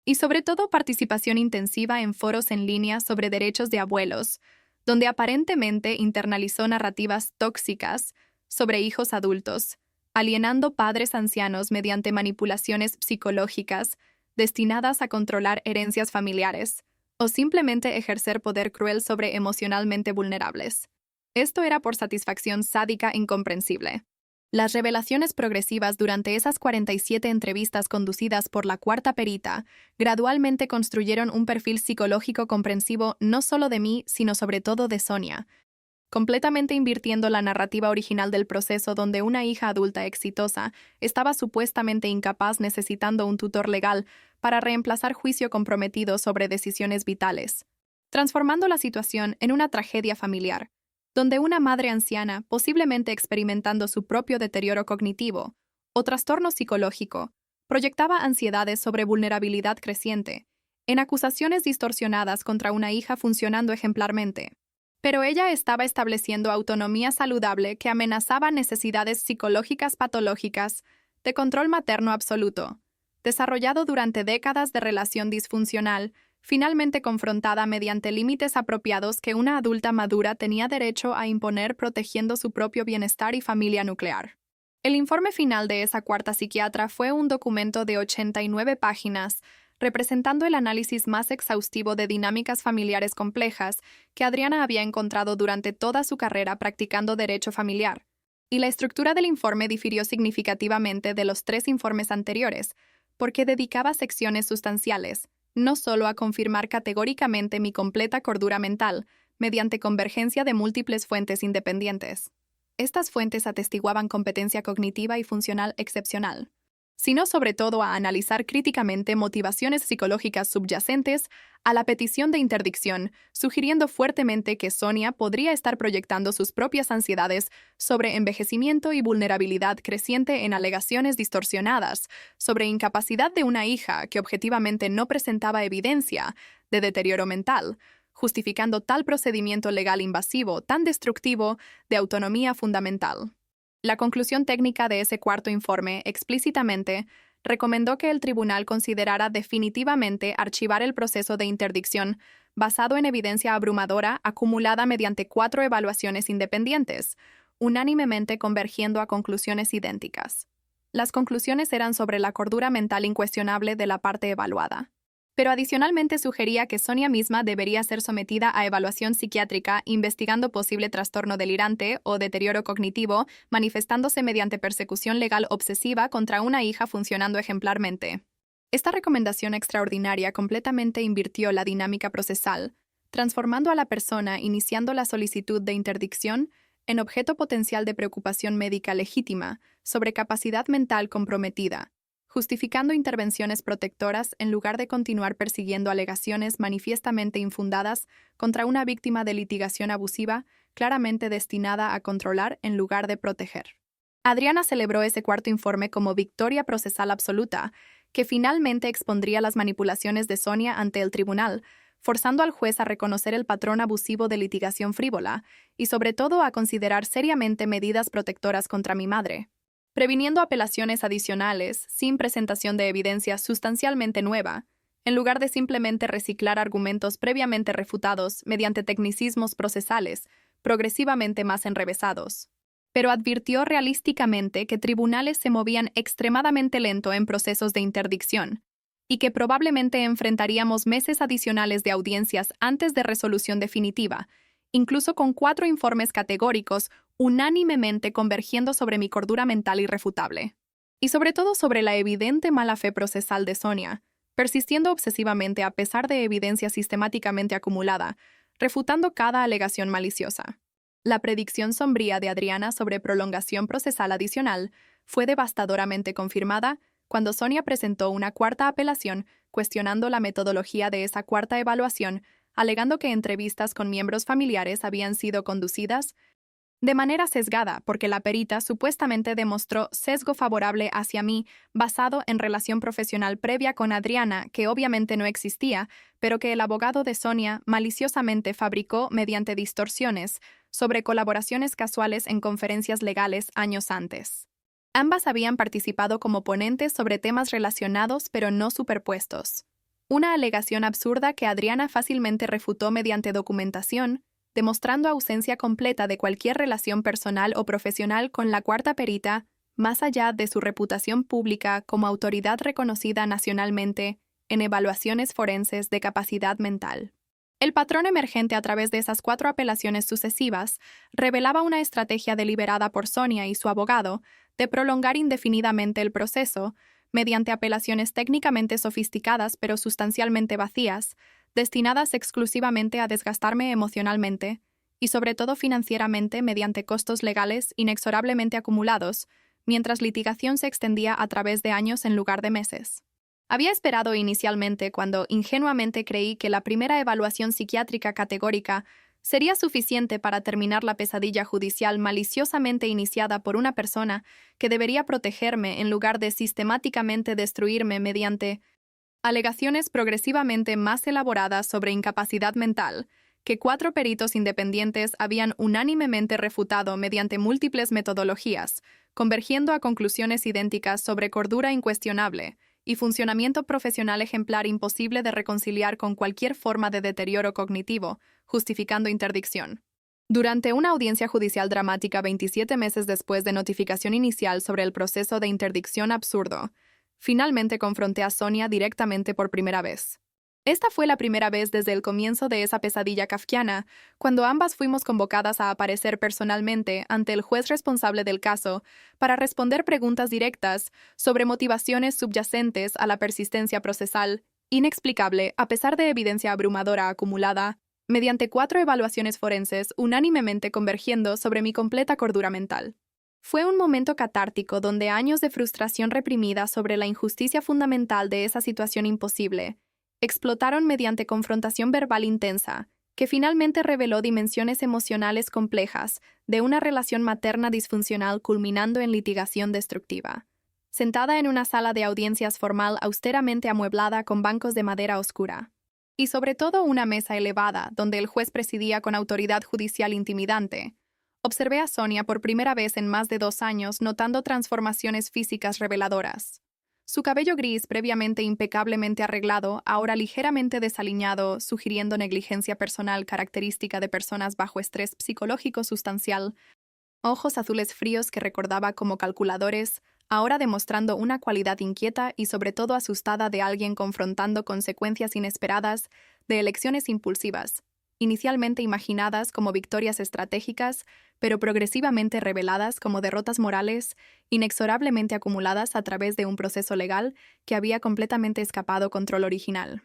y sobre todo participación intensiva en foros en línea sobre derechos de abuelos, donde aparentemente internalizó narrativas tóxicas sobre hijos adultos, alienando padres ancianos mediante manipulaciones psicológicas destinadas a controlar herencias familiares, o simplemente ejercer poder cruel sobre emocionalmente vulnerables. Esto era por satisfacción sádica incomprensible. Las revelaciones progresivas durante esas 47 entrevistas conducidas por la cuarta perita gradualmente construyeron un perfil psicológico comprensivo no solo de mí, sino sobre todo de Sonia, completamente invirtiendo la narrativa original del proceso donde una hija adulta exitosa estaba supuestamente incapaz necesitando un tutor legal para reemplazar juicio comprometido sobre decisiones vitales, transformando la situación en una tragedia familiar, donde una madre anciana, posiblemente experimentando su propio deterioro cognitivo o trastorno psicológico, proyectaba ansiedades sobre vulnerabilidad creciente, en acusaciones distorsionadas contra una hija funcionando ejemplarmente. Pero ella estaba estableciendo autonomía saludable que amenazaba necesidades psicológicas patológicas de control materno absoluto, desarrollado durante décadas de relación disfuncional, finalmente confrontada mediante límites apropiados que una adulta madura tenía derecho a imponer protegiendo su propio bienestar y familia nuclear. El informe final de esa cuarta psiquiatra fue un documento de 89 páginas, representando el análisis más exhaustivo de dinámicas familiares complejas que Adriana había encontrado durante toda su carrera practicando derecho familiar. Y la estructura del informe difirió significativamente de los 3 informes anteriores, porque dedicaba secciones sustanciales, no solo a confirmar categóricamente mi completa cordura mental, mediante convergencia de múltiples fuentes independientes. Estas fuentes atestiguaban competencia cognitiva y funcional excepcional, sino sobre todo a analizar críticamente motivaciones psicológicas subyacentes a la petición de interdicción, sugiriendo fuertemente que Sonia podría estar proyectando sus propias ansiedades sobre envejecimiento y vulnerabilidad creciente en alegaciones distorsionadas sobre incapacidad de una hija que objetivamente no presentaba evidencia de deterioro mental, justificando tal procedimiento legal invasivo tan destructivo de autonomía fundamental. La conclusión técnica de ese cuarto informe explícitamente recomendó que el tribunal considerara definitivamente archivar el proceso de interdicción basado en evidencia abrumadora acumulada mediante 4 evaluaciones independientes, unánimemente convergiendo a conclusiones idénticas. Las conclusiones eran sobre la cordura mental incuestionable de la parte evaluada, pero adicionalmente sugería que Sonia misma debería ser sometida a evaluación psiquiátrica investigando posible trastorno delirante o deterioro cognitivo manifestándose mediante persecución legal obsesiva contra una hija funcionando ejemplarmente. Esta recomendación extraordinaria completamente invirtió la dinámica procesal, transformando a la persona iniciando la solicitud de interdicción en objeto potencial de preocupación médica legítima sobre capacidad mental comprometida, justificando intervenciones protectoras en lugar de continuar persiguiendo alegaciones manifiestamente infundadas contra una víctima de litigación abusiva claramente destinada a controlar en lugar de proteger. Adriana celebró ese cuarto informe como victoria procesal absoluta, que finalmente expondría las manipulaciones de Sonia ante el tribunal, forzando al juez a reconocer el patrón abusivo de litigación frívola y sobre todo a considerar seriamente medidas protectoras contra mi madre, previniendo apelaciones adicionales sin presentación de evidencia sustancialmente nueva, en lugar de simplemente reciclar argumentos previamente refutados mediante tecnicismos procesales, progresivamente más enrevesados. Pero advirtió realísticamente que tribunales se movían extremadamente lento en procesos de interdicción, y que probablemente enfrentaríamos meses adicionales de audiencias antes de resolución definitiva, incluso con 4 informes categóricos unánimemente convergiendo sobre mi cordura mental irrefutable. Y sobre todo sobre la evidente mala fe procesal de Sonia, persistiendo obsesivamente a pesar de evidencia sistemáticamente acumulada, refutando cada alegación maliciosa. La predicción sombría de Adriana sobre prolongación procesal adicional fue devastadoramente confirmada cuando Sonia presentó una cuarta apelación cuestionando la metodología de esa cuarta evaluación, alegando que entrevistas con miembros familiares habían sido conducidas de manera sesgada porque la perita supuestamente demostró sesgo favorable hacia mí basado en relación profesional previa con Adriana que obviamente no existía, pero que el abogado de Sonia maliciosamente fabricó mediante distorsiones sobre colaboraciones casuales en conferencias legales años antes. Ambas habían participado como ponentes sobre temas relacionados pero no superpuestos. Una alegación absurda que Adriana fácilmente refutó mediante documentación, demostrando ausencia completa de cualquier relación personal o profesional con la cuarta perita, más allá de su reputación pública como autoridad reconocida nacionalmente en evaluaciones forenses de capacidad mental. El patrón emergente a través de esas 4 apelaciones sucesivas revelaba una estrategia deliberada por Sonia y su abogado de prolongar indefinidamente el proceso mediante apelaciones técnicamente sofisticadas pero sustancialmente vacías, destinadas exclusivamente a desgastarme emocionalmente y sobre todo financieramente mediante costos legales inexorablemente acumulados, mientras litigación se extendía a través de años en lugar de meses. Había esperado inicialmente cuando ingenuamente creí que la primera evaluación psiquiátrica categórica sería suficiente para terminar la pesadilla judicial maliciosamente iniciada por una persona que debería protegerme en lugar de sistemáticamente destruirme mediante alegaciones progresivamente más elaboradas sobre incapacidad mental, que 4 peritos independientes habían unánimemente refutado mediante múltiples metodologías, convergiendo a conclusiones idénticas sobre cordura incuestionable y funcionamiento profesional ejemplar imposible de reconciliar con cualquier forma de deterioro cognitivo, justificando interdicción. Durante una audiencia judicial dramática 27 meses después de notificación inicial sobre el proceso de interdicción absurdo, finalmente confronté a Sonia directamente por primera vez. Esta fue la primera vez desde el comienzo de esa pesadilla kafkiana, cuando ambas fuimos convocadas a aparecer personalmente ante el juez responsable del caso para responder preguntas directas sobre motivaciones subyacentes a la persistencia procesal, inexplicable a pesar de evidencia abrumadora acumulada, mediante 4 evaluaciones forenses unánimemente convergiendo sobre mi completa cordura mental. Fue un momento catártico donde años de frustración reprimida sobre la injusticia fundamental de esa situación imposible explotaron mediante confrontación verbal intensa, que finalmente reveló dimensiones emocionales complejas de una relación materna disfuncional culminando en litigación destructiva. Sentada en una sala de audiencias formal austeramente amueblada con bancos de madera oscura, y sobre todo una mesa elevada donde el juez presidía con autoridad judicial intimidante, observé a Sonia por primera vez en más de 2 años notando transformaciones físicas reveladoras. Su cabello gris, previamente impecablemente arreglado, ahora ligeramente desaliñado, sugiriendo negligencia personal característica de personas bajo estrés psicológico sustancial, ojos azules fríos que recordaba como calculadores, ahora demostrando una cualidad inquieta y sobre todo asustada de alguien confrontando consecuencias inesperadas de elecciones impulsivas, inicialmente imaginadas como victorias estratégicas, pero progresivamente reveladas como derrotas morales, inexorablemente acumuladas a través de un proceso legal que había completamente escapado control original.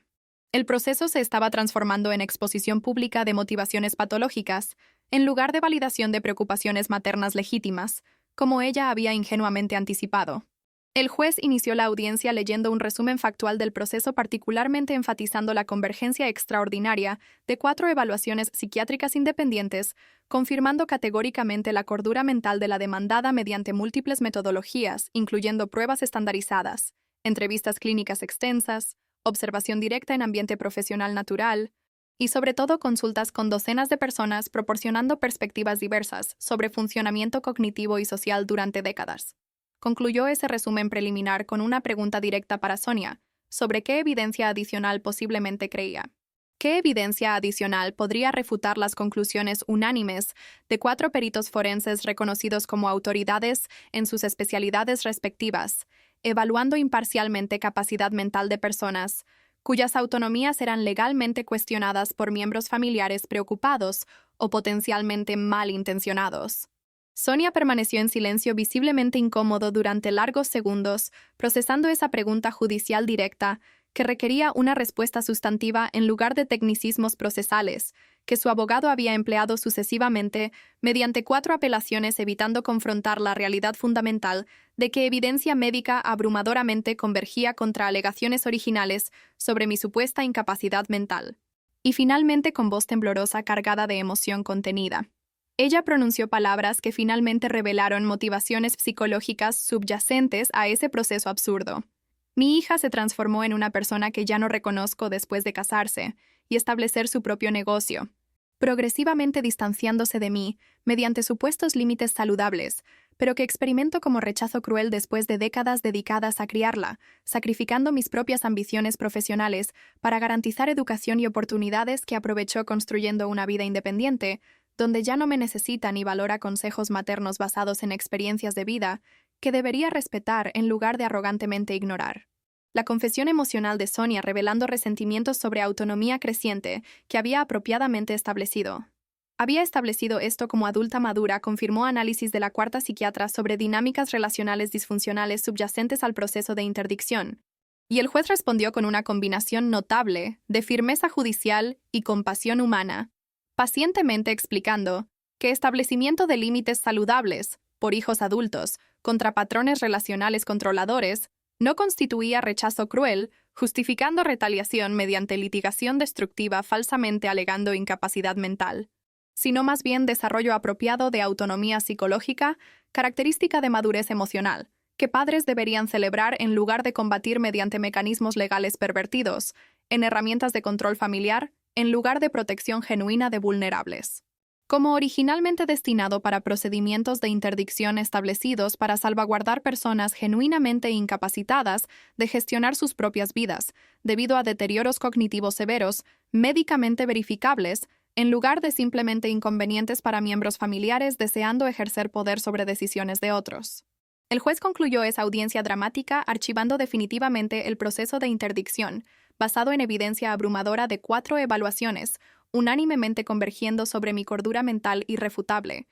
El proceso se estaba transformando en exposición pública de motivaciones patológicas, en lugar de validación de preocupaciones maternas legítimas, como ella había ingenuamente anticipado. El juez inició la audiencia leyendo un resumen factual del proceso, particularmente enfatizando la convergencia extraordinaria de 4 evaluaciones psiquiátricas independientes, confirmando categóricamente la cordura mental de la demandada mediante múltiples metodologías, incluyendo pruebas estandarizadas, entrevistas clínicas extensas, observación directa en ambiente profesional natural, y sobre todo consultas con docenas de personas proporcionando perspectivas diversas sobre funcionamiento cognitivo y social durante décadas. Concluyó ese resumen preliminar con una pregunta directa para Sonia, sobre qué evidencia adicional posiblemente creía. ¿Qué evidencia adicional podría refutar las conclusiones unánimes de 4 peritos forenses reconocidos como autoridades en sus especialidades respectivas, evaluando imparcialmente capacidad mental de personas cuyas autonomías eran legalmente cuestionadas por miembros familiares preocupados o potencialmente malintencionados? Sonia permaneció en silencio, visiblemente incómodo durante largos segundos, procesando esa pregunta judicial directa que requería una respuesta sustantiva en lugar de tecnicismos procesales, que su abogado había empleado sucesivamente mediante 4 apelaciones, evitando confrontar la realidad fundamental de que evidencia médica abrumadoramente convergía contra alegaciones originales sobre mi supuesta incapacidad mental. Y finalmente, con voz temblorosa cargada de emoción contenida, ella pronunció palabras que finalmente revelaron motivaciones psicológicas subyacentes a ese proceso absurdo. Mi hija se transformó en una persona que ya no reconozco después de casarse y establecer su propio negocio, progresivamente distanciándose de mí mediante supuestos límites saludables, pero que experimento como rechazo cruel después de décadas dedicadas a criarla, sacrificando mis propias ambiciones profesionales para garantizar educación y oportunidades que aprovechó construyendo una vida independiente, donde ya no me necesita ni valora consejos maternos basados en experiencias de vida que debería respetar en lugar de arrogantemente ignorar. La confesión emocional de Sonia revelando resentimientos sobre autonomía creciente que había apropiadamente establecido. Había establecido esto como adulta madura, confirmó análisis de la 4ª psiquiatra sobre dinámicas relacionales disfuncionales subyacentes al proceso de interdicción. Y el juez respondió con una combinación notable de firmeza judicial y compasión humana, pacientemente explicando que establecimiento de límites saludables por hijos adultos contra patrones relacionales controladores no constituía rechazo cruel, justificando retaliación mediante litigación destructiva falsamente alegando incapacidad mental. sino más bien desarrollo apropiado de autonomía psicológica, característica de madurez emocional, que padres deberían celebrar en lugar de combatir mediante mecanismos legales pervertidos, en herramientas de control familiar, en lugar de protección genuina de vulnerables. Como originalmente destinado para procedimientos de interdicción establecidos para salvaguardar personas genuinamente incapacitadas de gestionar sus propias vidas, debido a deterioros cognitivos severos, médicamente verificables, en lugar de simplemente inconvenientes para miembros familiares deseando ejercer poder sobre decisiones de otros. El juez concluyó esa audiencia dramática archivando definitivamente el proceso de interdicción, basado en evidencia abrumadora de 4 evaluaciones, unánimemente convergiendo sobre mi cordura mental irrefutable,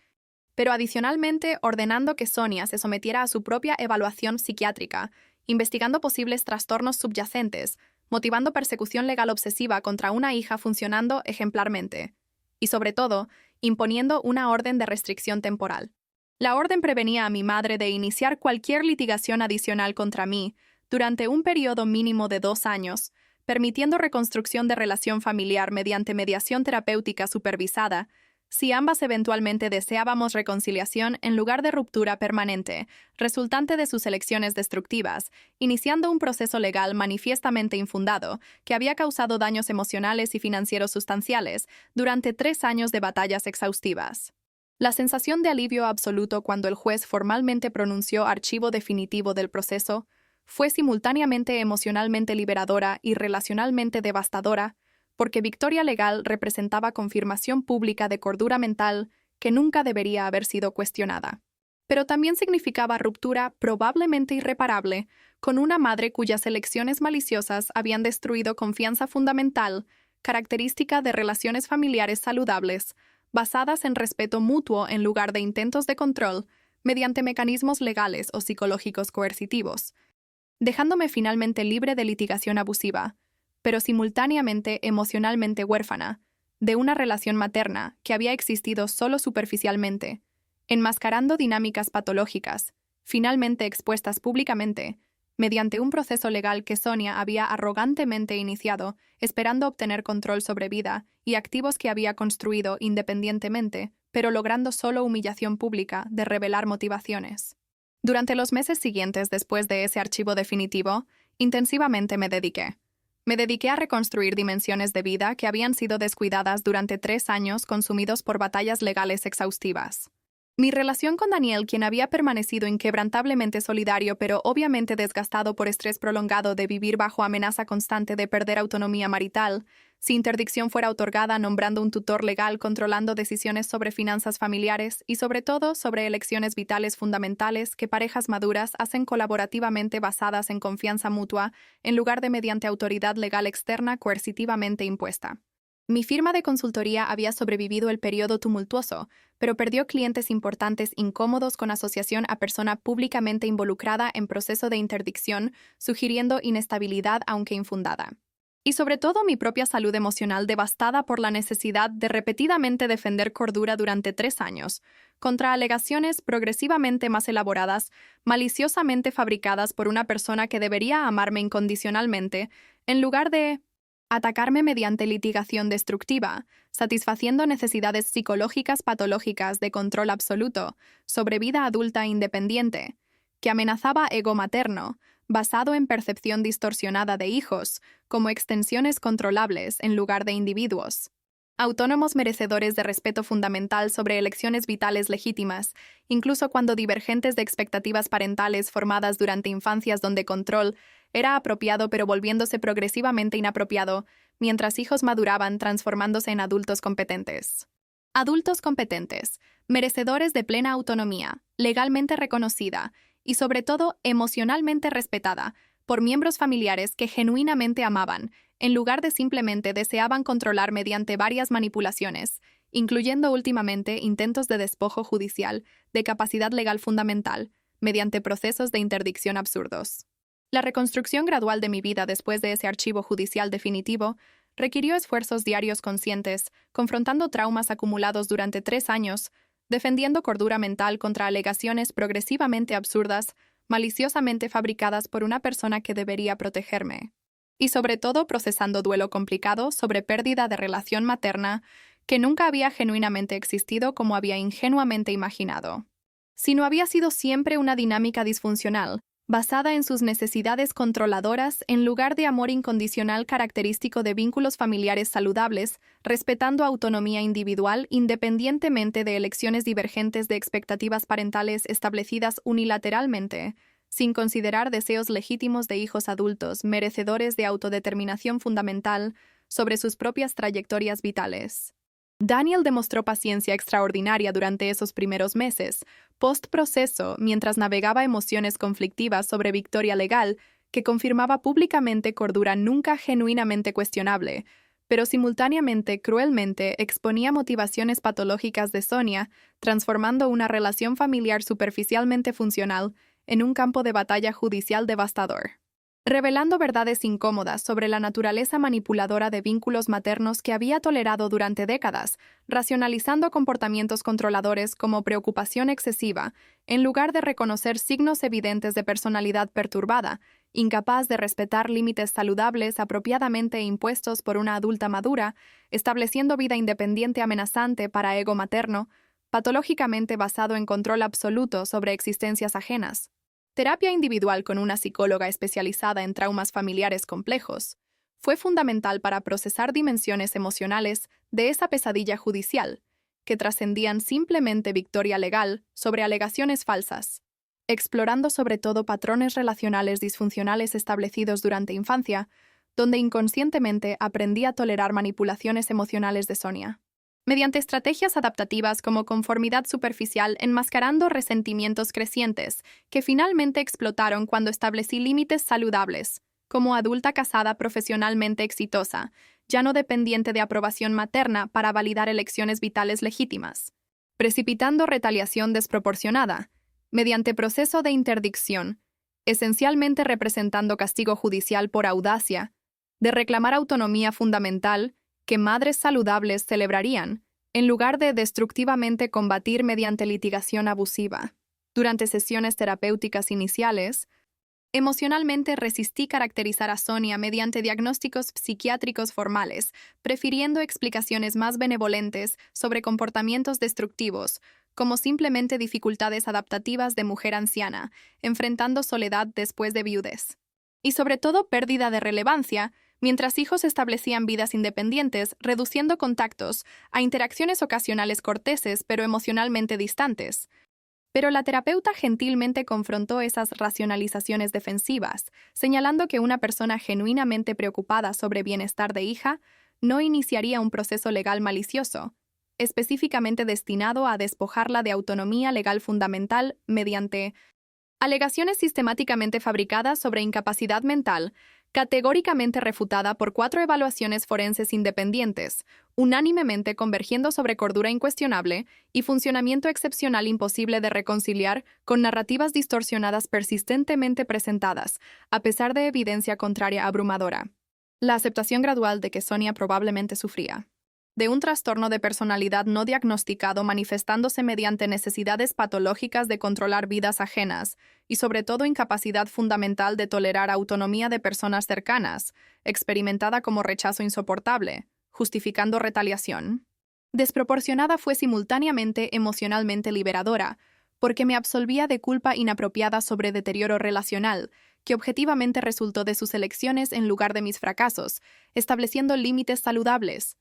pero adicionalmente ordenando que Sonia se sometiera a su propia evaluación psiquiátrica, investigando posibles trastornos subyacentes, motivando persecución legal obsesiva contra una hija funcionando ejemplarmente, y sobre todo, imponiendo una orden de restricción temporal. La orden prevenía a mi madre de iniciar cualquier litigación adicional contra mí durante un periodo mínimo de 2 años, permitiendo reconstrucción de relación familiar mediante mediación terapéutica supervisada, si ambas eventualmente deseábamos reconciliación en lugar de ruptura permanente, resultante de sus elecciones destructivas, iniciando un proceso legal manifiestamente infundado que había causado daños emocionales y financieros sustanciales durante 3 años de batallas exhaustivas. La sensación de alivio absoluto cuando el juez formalmente pronunció archivo definitivo del proceso fue simultáneamente emocionalmente liberadora y relacionalmente devastadora, porque victoria legal representaba confirmación pública de cordura mental que nunca debería haber sido cuestionada. Pero también significaba ruptura probablemente irreparable con una madre cuyas elecciones maliciosas habían destruido confianza fundamental, característica de relaciones familiares saludables, basadas en respeto mutuo en lugar de intentos de control, mediante mecanismos legales o psicológicos coercitivos, dejándome finalmente libre de litigación abusiva, pero simultáneamente emocionalmente huérfana, de una relación materna que había existido solo superficialmente, enmascarando dinámicas patológicas, finalmente expuestas públicamente, mediante un proceso legal que Sonia había arrogantemente iniciado, esperando obtener control sobre vida y activos que había construido independientemente, pero logrando solo humillación pública de revelar motivaciones. Durante los meses siguientes después de ese archivo definitivo, intensivamente me dediqué. Me dediqué a reconstruir dimensiones de vida que habían sido descuidadas durante 3 años consumidos por batallas legales exhaustivas. Mi relación con Daniel, quien había permanecido inquebrantablemente solidario pero obviamente desgastado por estrés prolongado de vivir bajo amenaza constante de perder autonomía marital, si interdicción fuera otorgada nombrando un tutor legal controlando decisiones sobre finanzas familiares y sobre todo sobre elecciones vitales fundamentales que parejas maduras hacen colaborativamente basadas en confianza mutua en lugar de mediante autoridad legal externa coercitivamente impuesta. Mi firma de consultoría había sobrevivido el periodo tumultuoso, pero perdió clientes importantes incómodos con asociación a persona públicamente involucrada en proceso de interdicción, sugiriendo inestabilidad aunque infundada. Y sobre todo mi propia salud emocional devastada por la necesidad de repetidamente defender cordura durante 3 años, contra alegaciones progresivamente más elaboradas, maliciosamente fabricadas por una persona que debería amarme incondicionalmente, en lugar de atacarme mediante litigación destructiva, satisfaciendo necesidades psicológicas patológicas de control absoluto sobre vida adulta independiente, que amenazaba ego materno, basado en percepción distorsionada de hijos, como extensiones controlables en lugar de individuos. Autónomos merecedores de respeto fundamental sobre elecciones vitales legítimas, incluso cuando divergentes de expectativas parentales formadas durante infancias donde control era apropiado pero volviéndose progresivamente inapropiado, mientras hijos maduraban transformándose en adultos competentes. Adultos competentes, merecedores de plena autonomía, legalmente reconocida y sobre todo emocionalmente respetada por miembros familiares que genuinamente amaban, en lugar de simplemente deseaban controlar mediante varias manipulaciones, incluyendo últimamente intentos de despojo judicial de capacidad legal fundamental, mediante procesos de interdicción absurdos. La reconstrucción gradual de mi vida después de ese archivo judicial definitivo requirió esfuerzos diarios conscientes, confrontando traumas acumulados durante 3 años, defendiendo cordura mental contra alegaciones progresivamente absurdas, maliciosamente fabricadas por una persona que debería protegerme. Y sobre todo procesando duelo complicado sobre pérdida de relación materna que nunca había genuinamente existido como había ingenuamente imaginado, sino había sido siempre una dinámica disfuncional, basada en sus necesidades controladoras en lugar de amor incondicional característico de vínculos familiares saludables, respetando autonomía individual independientemente de elecciones divergentes de expectativas parentales establecidas unilateralmente, sin considerar deseos legítimos de hijos adultos merecedores de autodeterminación fundamental sobre sus propias trayectorias vitales. Daniel demostró paciencia extraordinaria durante esos primeros meses, post-proceso, mientras navegaba emociones conflictivas sobre victoria legal, que confirmaba públicamente cordura nunca genuinamente cuestionable, pero simultáneamente, cruelmente, exponía motivaciones patológicas de Sonia, transformando una relación familiar superficialmente funcional en un campo de batalla judicial devastador, revelando verdades incómodas sobre la naturaleza manipuladora de vínculos maternos que había tolerado durante décadas, racionalizando comportamientos controladores como preocupación excesiva, en lugar de reconocer signos evidentes de personalidad perturbada, incapaz de respetar límites saludables apropiadamente impuestos por una adulta madura, estableciendo vida independiente amenazante para ego materno, patológicamente basado en control absoluto sobre existencias ajenas. Terapia individual con una psicóloga especializada en traumas familiares complejos fue fundamental para procesar dimensiones emocionales de esa pesadilla judicial, que trascendían simplemente victoria legal sobre alegaciones falsas, explorando sobre todo patrones relacionales disfuncionales establecidos durante infancia, donde inconscientemente aprendí a tolerar manipulaciones emocionales de Sonia, mediante estrategias adaptativas como conformidad superficial enmascarando resentimientos crecientes, que finalmente explotaron cuando establecí límites saludables, como adulta casada profesionalmente exitosa, ya no dependiente de aprobación materna para validar elecciones vitales legítimas, precipitando retaliación desproporcionada, mediante proceso de interdicción, esencialmente representando castigo judicial por audacia, de reclamar autonomía fundamental, que madres saludables celebrarían, en lugar de destructivamente combatir mediante litigación abusiva. Durante sesiones terapéuticas iniciales, emocionalmente resistí caracterizar a Sonia mediante diagnósticos psiquiátricos formales, prefiriendo explicaciones más benevolentes sobre comportamientos destructivos, como simplemente dificultades adaptativas de mujer anciana, enfrentando soledad después de viudez. Y sobre todo pérdida de relevancia, mientras hijos establecían vidas independientes, reduciendo contactos a interacciones ocasionales corteses pero emocionalmente distantes. Pero la terapeuta gentilmente confrontó esas racionalizaciones defensivas, señalando que una persona genuinamente preocupada sobre bienestar de hija no iniciaría un proceso legal malicioso, específicamente destinado a despojarla de autonomía legal fundamental mediante alegaciones sistemáticamente fabricadas sobre incapacidad mental, categóricamente refutada por 4 evaluaciones forenses independientes, unánimemente convergiendo sobre cordura incuestionable y funcionamiento excepcional imposible de reconciliar con narrativas distorsionadas persistentemente presentadas, a pesar de evidencia contraria abrumadora. La aceptación gradual de que Sonia probablemente sufría de un trastorno de personalidad no diagnosticado manifestándose mediante necesidades patológicas de controlar vidas ajenas y sobre todo incapacidad fundamental de tolerar autonomía de personas cercanas, experimentada como rechazo insoportable, justificando retaliación. Desproporcionada fue simultáneamente emocionalmente liberadora, porque me absolvía de culpa inapropiada sobre deterioro relacional, que objetivamente resultó de sus elecciones en lugar de mis fracasos, estableciendo límites saludables,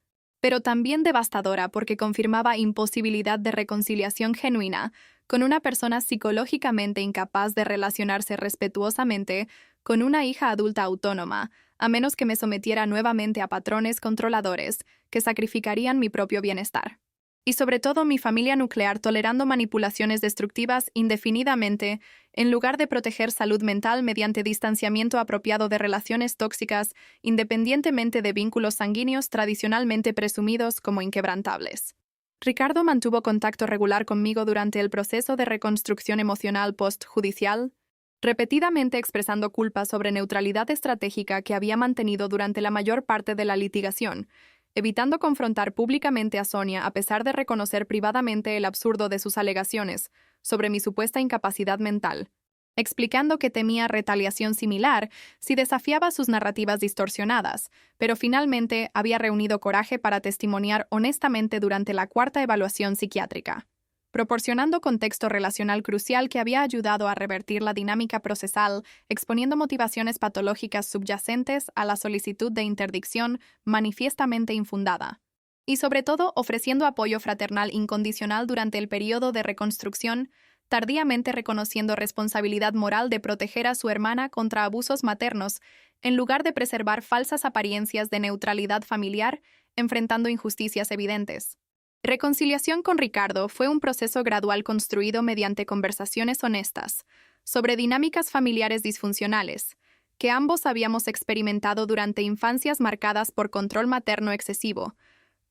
pero también devastadora porque confirmaba imposibilidad de reconciliación genuina con una persona psicológicamente incapaz de relacionarse respetuosamente con una hija adulta autónoma, a menos que me sometiera nuevamente a patrones controladores que sacrificarían mi propio bienestar. Y sobre todo mi familia nuclear tolerando manipulaciones destructivas indefinidamente, en lugar de proteger salud mental mediante distanciamiento apropiado de relaciones tóxicas, independientemente de vínculos sanguíneos tradicionalmente presumidos como inquebrantables. Ricardo mantuvo contacto regular conmigo durante el proceso de reconstrucción emocional postjudicial, repetidamente expresando culpa sobre neutralidad estratégica que había mantenido durante la mayor parte de la litigación, evitando confrontar públicamente a Sonia a pesar de reconocer privadamente el absurdo de sus alegaciones sobre mi supuesta incapacidad mental, explicando que temía retaliación similar si desafiaba sus narrativas distorsionadas, pero finalmente había reunido coraje para testimoniar honestamente durante la cuarta evaluación psiquiátrica, proporcionando contexto relacional crucial que había ayudado a revertir la dinámica procesal, exponiendo motivaciones patológicas subyacentes a la solicitud de interdicción manifiestamente infundada, y sobre todo ofreciendo apoyo fraternal incondicional durante el periodo de reconstrucción, tardíamente reconociendo responsabilidad moral de proteger a su hermana contra abusos maternos, en lugar de preservar falsas apariencias de neutralidad familiar, enfrentando injusticias evidentes. Reconciliación con Ricardo fue un proceso gradual construido mediante conversaciones honestas sobre dinámicas familiares disfuncionales, que ambos habíamos experimentado durante infancias marcadas por control materno excesivo,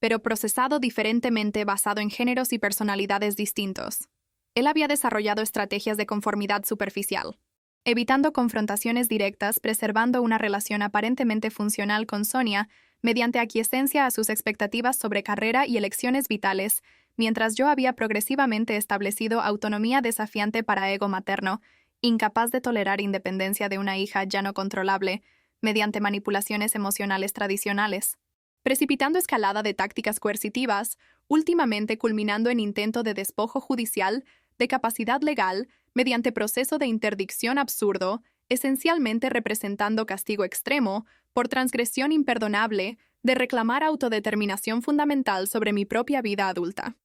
pero procesado diferentemente basado en géneros y personalidades distintos. Él había desarrollado estrategias de conformidad superficial, evitando confrontaciones directas, preservando una relación aparentemente funcional con Sonia mediante aquiescencia a sus expectativas sobre carrera y elecciones vitales, mientras yo había progresivamente establecido autonomía desafiante para ego materno, incapaz de tolerar independencia de una hija ya no controlable, mediante manipulaciones emocionales tradicionales, precipitando escalada de tácticas coercitivas, últimamente culminando en intento de despojo judicial, de capacidad legal, mediante proceso de interdicción absurdo, esencialmente representando castigo extremo, por transgresión imperdonable, de reclamar autodeterminación fundamental sobre mi propia vida adulta.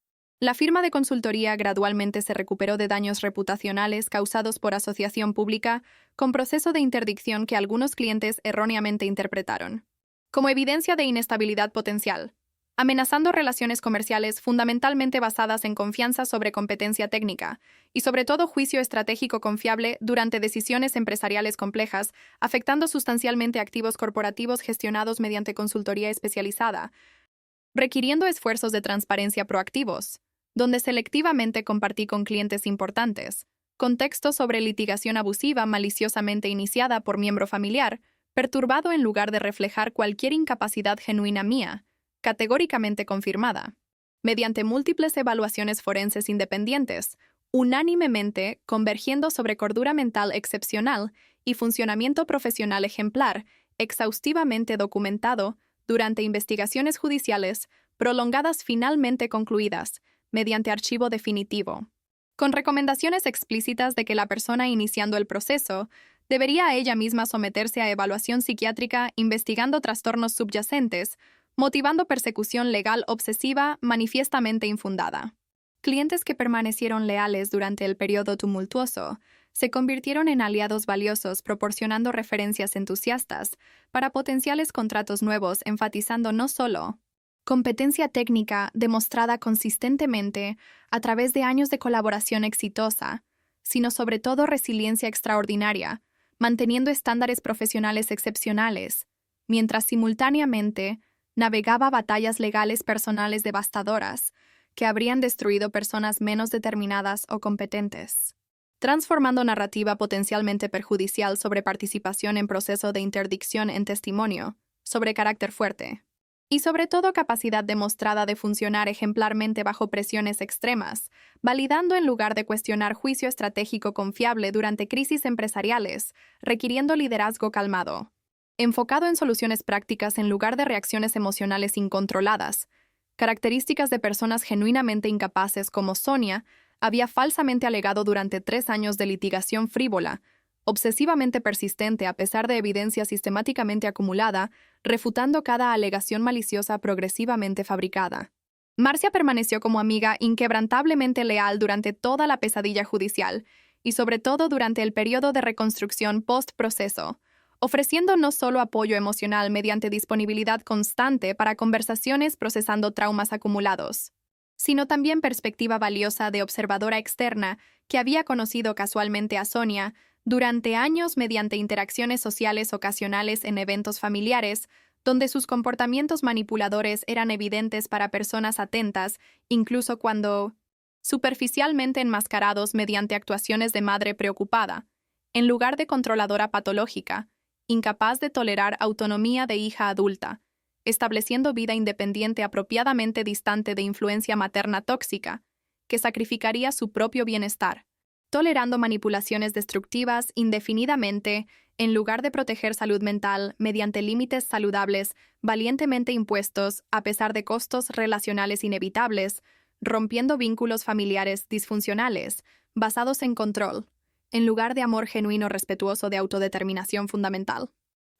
La firma de consultoría gradualmente se recuperó de daños reputacionales causados por asociación pública, con proceso de interdicción que algunos clientes erróneamente interpretaron como evidencia de inestabilidad potencial, amenazando relaciones comerciales fundamentalmente basadas en confianza sobre competencia técnica y sobre todo juicio estratégico confiable durante decisiones empresariales complejas, afectando sustancialmente activos corporativos gestionados mediante consultoría especializada, requiriendo esfuerzos de transparencia proactivos, donde selectivamente compartí con clientes importantes contextos sobre litigación abusiva maliciosamente iniciada por miembro familiar, perturbado en lugar de reflejar cualquier incapacidad genuina mía, categóricamente confirmada, mediante múltiples evaluaciones forenses independientes, unánimemente convergiendo sobre cordura mental excepcional y funcionamiento profesional ejemplar, exhaustivamente documentado durante investigaciones judiciales prolongadas finalmente concluidas, mediante archivo definitivo, con recomendaciones explícitas de que la persona iniciando el proceso debería ella misma someterse a evaluación psiquiátrica investigando trastornos subyacentes, motivando persecución legal obsesiva manifiestamente infundada. Clientes que permanecieron leales durante el periodo tumultuoso se convirtieron en aliados valiosos proporcionando referencias entusiastas para potenciales contratos nuevos, enfatizando no solo competencia técnica demostrada consistentemente a través de años de colaboración exitosa, sino sobre todo resiliencia extraordinaria, manteniendo estándares profesionales excepcionales, mientras simultáneamente navegaba batallas legales personales devastadoras que habrían destruido personas menos determinadas o competentes, transformando narrativa potencialmente perjudicial sobre participación en proceso de interdicción en testimonio, sobre carácter fuerte, y sobre todo capacidad demostrada de funcionar ejemplarmente bajo presiones extremas, validando en lugar de cuestionar juicio estratégico confiable durante crisis empresariales, requiriendo liderazgo calmado, enfocado en soluciones prácticas en lugar de reacciones emocionales incontroladas, características de personas genuinamente incapaces como Sonia había falsamente alegado durante 3 años de litigación frívola, obsesivamente persistente a pesar de evidencia sistemáticamente acumulada, refutando cada alegación maliciosa progresivamente fabricada. Marcia permaneció como amiga inquebrantablemente leal durante toda la pesadilla judicial y sobre todo durante el periodo de reconstrucción post-proceso, ofreciendo no solo apoyo emocional mediante disponibilidad constante para conversaciones procesando traumas acumulados, sino también perspectiva valiosa de observadora externa que había conocido casualmente a Sonia durante años mediante interacciones sociales ocasionales en eventos familiares, donde sus comportamientos manipuladores eran evidentes para personas atentas, incluso cuando superficialmente enmascarados mediante actuaciones de madre preocupada, en lugar de controladora patológica, incapaz de tolerar autonomía de hija adulta, estableciendo vida independiente apropiadamente distante de influencia materna tóxica, que sacrificaría su propio bienestar, tolerando manipulaciones destructivas indefinidamente, en lugar de proteger salud mental mediante límites saludables valientemente impuestos a pesar de costos relacionales inevitables, rompiendo vínculos familiares disfuncionales, basados en control, en lugar de amor genuino respetuoso de autodeterminación fundamental.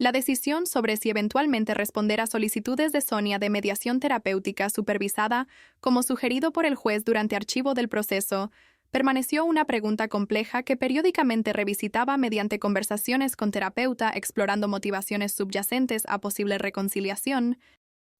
La decisión sobre si eventualmente responder a solicitudes de Sonia de mediación terapéutica supervisada, como sugerido por el juez durante archivo del proceso, permaneció una pregunta compleja que periódicamente revisitaba mediante conversaciones con terapeuta explorando motivaciones subyacentes a posible reconciliación,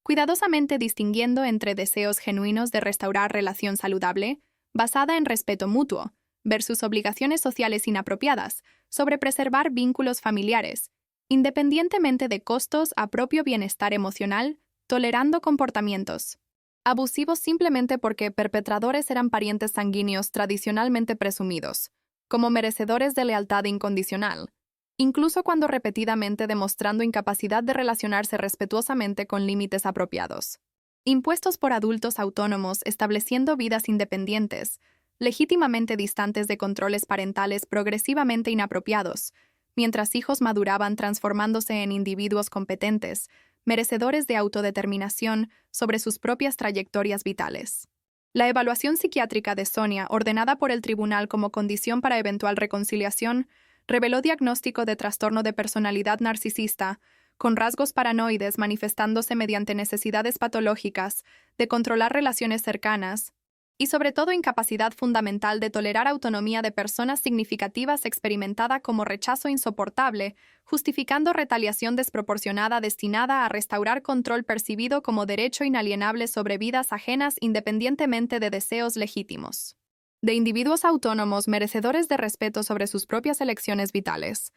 cuidadosamente distinguiendo entre deseos genuinos de restaurar relación saludable, basada en respeto mutuo, versus obligaciones sociales inapropiadas, sobre preservar vínculos familiares, independientemente de costos a propio bienestar emocional, tolerando comportamientos abusivos simplemente porque perpetradores eran parientes sanguíneos tradicionalmente presumidos, como merecedores de lealtad incondicional, incluso cuando repetidamente demostrando incapacidad de relacionarse respetuosamente con límites apropiados. Impuestos por adultos autónomos estableciendo vidas independientes, legítimamente distantes de controles parentales progresivamente inapropiados, mientras hijos maduraban transformándose en individuos competentes, merecedores de autodeterminación sobre sus propias trayectorias vitales. La evaluación psiquiátrica de Sonia, ordenada por el tribunal como condición para eventual reconciliación, reveló diagnóstico de trastorno de personalidad narcisista, con rasgos paranoides manifestándose mediante necesidades patológicas de controlar relaciones cercanas, y sobre todo incapacidad fundamental de tolerar autonomía de personas significativas experimentada como rechazo insoportable, justificando retaliación desproporcionada destinada a restaurar control percibido como derecho inalienable sobre vidas ajenas independientemente de deseos legítimos de individuos autónomos merecedores de respeto sobre sus propias elecciones vitales.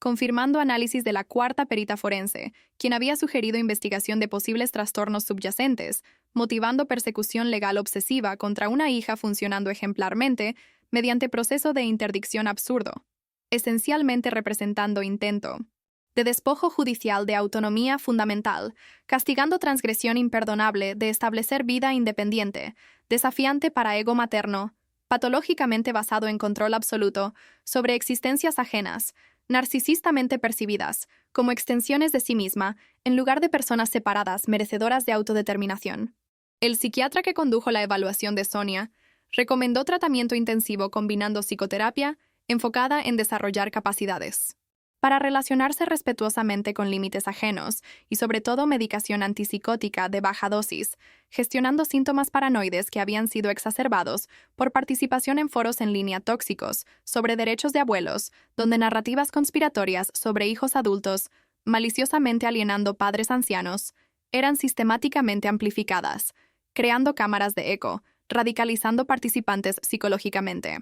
Confirmando análisis de la cuarta perita forense, quien había sugerido investigación de posibles trastornos subyacentes, motivando persecución legal obsesiva contra una hija funcionando ejemplarmente mediante proceso de interdicción absurdo, esencialmente representando intento de despojo judicial de autonomía fundamental, castigando transgresión imperdonable de establecer vida independiente, desafiante para ego materno, patológicamente basado en control absoluto sobre existencias ajenas, narcisistamente percibidas como extensiones de sí misma, en lugar de personas separadas merecedoras de autodeterminación. El psiquiatra que condujo la evaluación de Sonia recomendó tratamiento intensivo combinando psicoterapia enfocada en desarrollar capacidades para relacionarse respetuosamente con límites ajenos y sobre todo medicación antipsicótica de baja dosis, gestionando síntomas paranoides que habían sido exacerbados por participación en foros en línea tóxicos sobre derechos de abuelos, donde narrativas conspiratorias sobre hijos adultos, maliciosamente alienando padres ancianos, eran sistemáticamente amplificadas, creando cámaras de eco, radicalizando participantes psicológicamente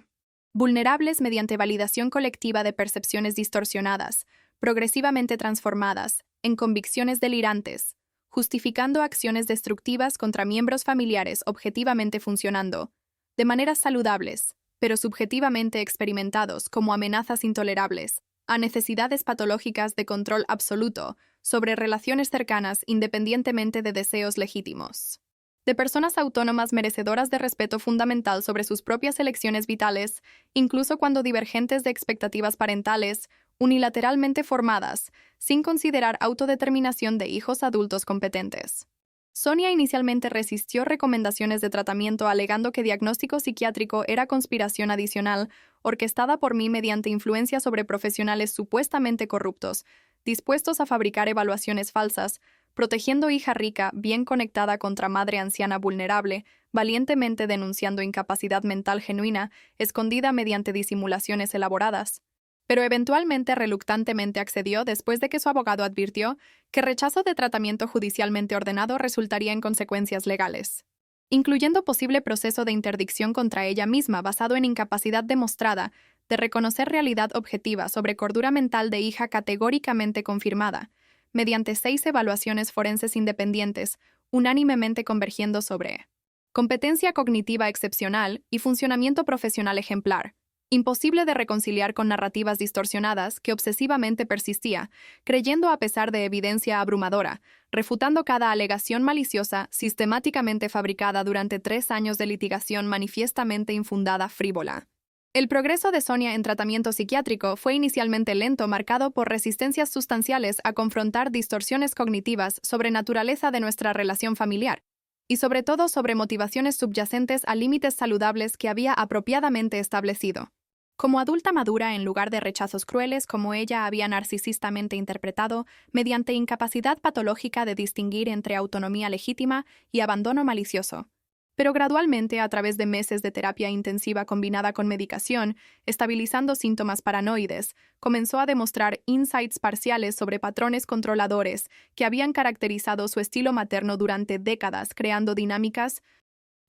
vulnerables mediante validación colectiva de percepciones distorsionadas, progresivamente transformadas en convicciones delirantes, justificando acciones destructivas contra miembros familiares objetivamente funcionando, de maneras saludables, pero subjetivamente experimentados como amenazas intolerables, a necesidades patológicas de control absoluto sobre relaciones cercanas independientemente de deseos legítimos de personas autónomas merecedoras de respeto fundamental sobre sus propias elecciones vitales, incluso cuando divergentes de expectativas parentales, unilateralmente formadas, sin considerar autodeterminación de hijos adultos competentes. Sonia inicialmente resistió recomendaciones de tratamiento alegando que diagnóstico psiquiátrico era conspiración adicional, orquestada por mí mediante influencia sobre profesionales supuestamente corruptos, dispuestos a fabricar evaluaciones falsas, protegiendo hija rica, bien conectada contra madre anciana vulnerable, valientemente denunciando incapacidad mental genuina, escondida mediante disimulaciones elaboradas. Pero eventualmente reluctantemente accedió después de que su abogado advirtió que rechazo de tratamiento judicialmente ordenado resultaría en consecuencias legales, incluyendo posible proceso de interdicción contra ella misma basado en incapacidad demostrada de reconocer realidad objetiva sobre cordura mental de hija categóricamente confirmada, mediante 6 evaluaciones forenses independientes, unánimemente convergiendo sobre competencia cognitiva excepcional y funcionamiento profesional ejemplar, imposible de reconciliar con narrativas distorsionadas que obsesivamente persistía, creyendo a pesar de evidencia abrumadora, refutando cada alegación maliciosa sistemáticamente fabricada durante 3 años de litigación manifiestamente infundada frívola. El progreso de Sonia en tratamiento psiquiátrico fue inicialmente lento, marcado por resistencias sustanciales a confrontar distorsiones cognitivas sobre naturaleza de nuestra relación familiar, y sobre todo sobre motivaciones subyacentes a límites saludables que había apropiadamente establecido. Como adulta madura, en lugar de rechazos crueles como ella había narcisistamente interpretado, mediante incapacidad patológica de distinguir entre autonomía legítima y abandono malicioso. Pero gradualmente, a través de meses de terapia intensiva combinada con medicación, estabilizando síntomas paranoides, comenzó a demostrar insights parciales sobre patrones controladores que habían caracterizado su estilo materno durante décadas, creando dinámicas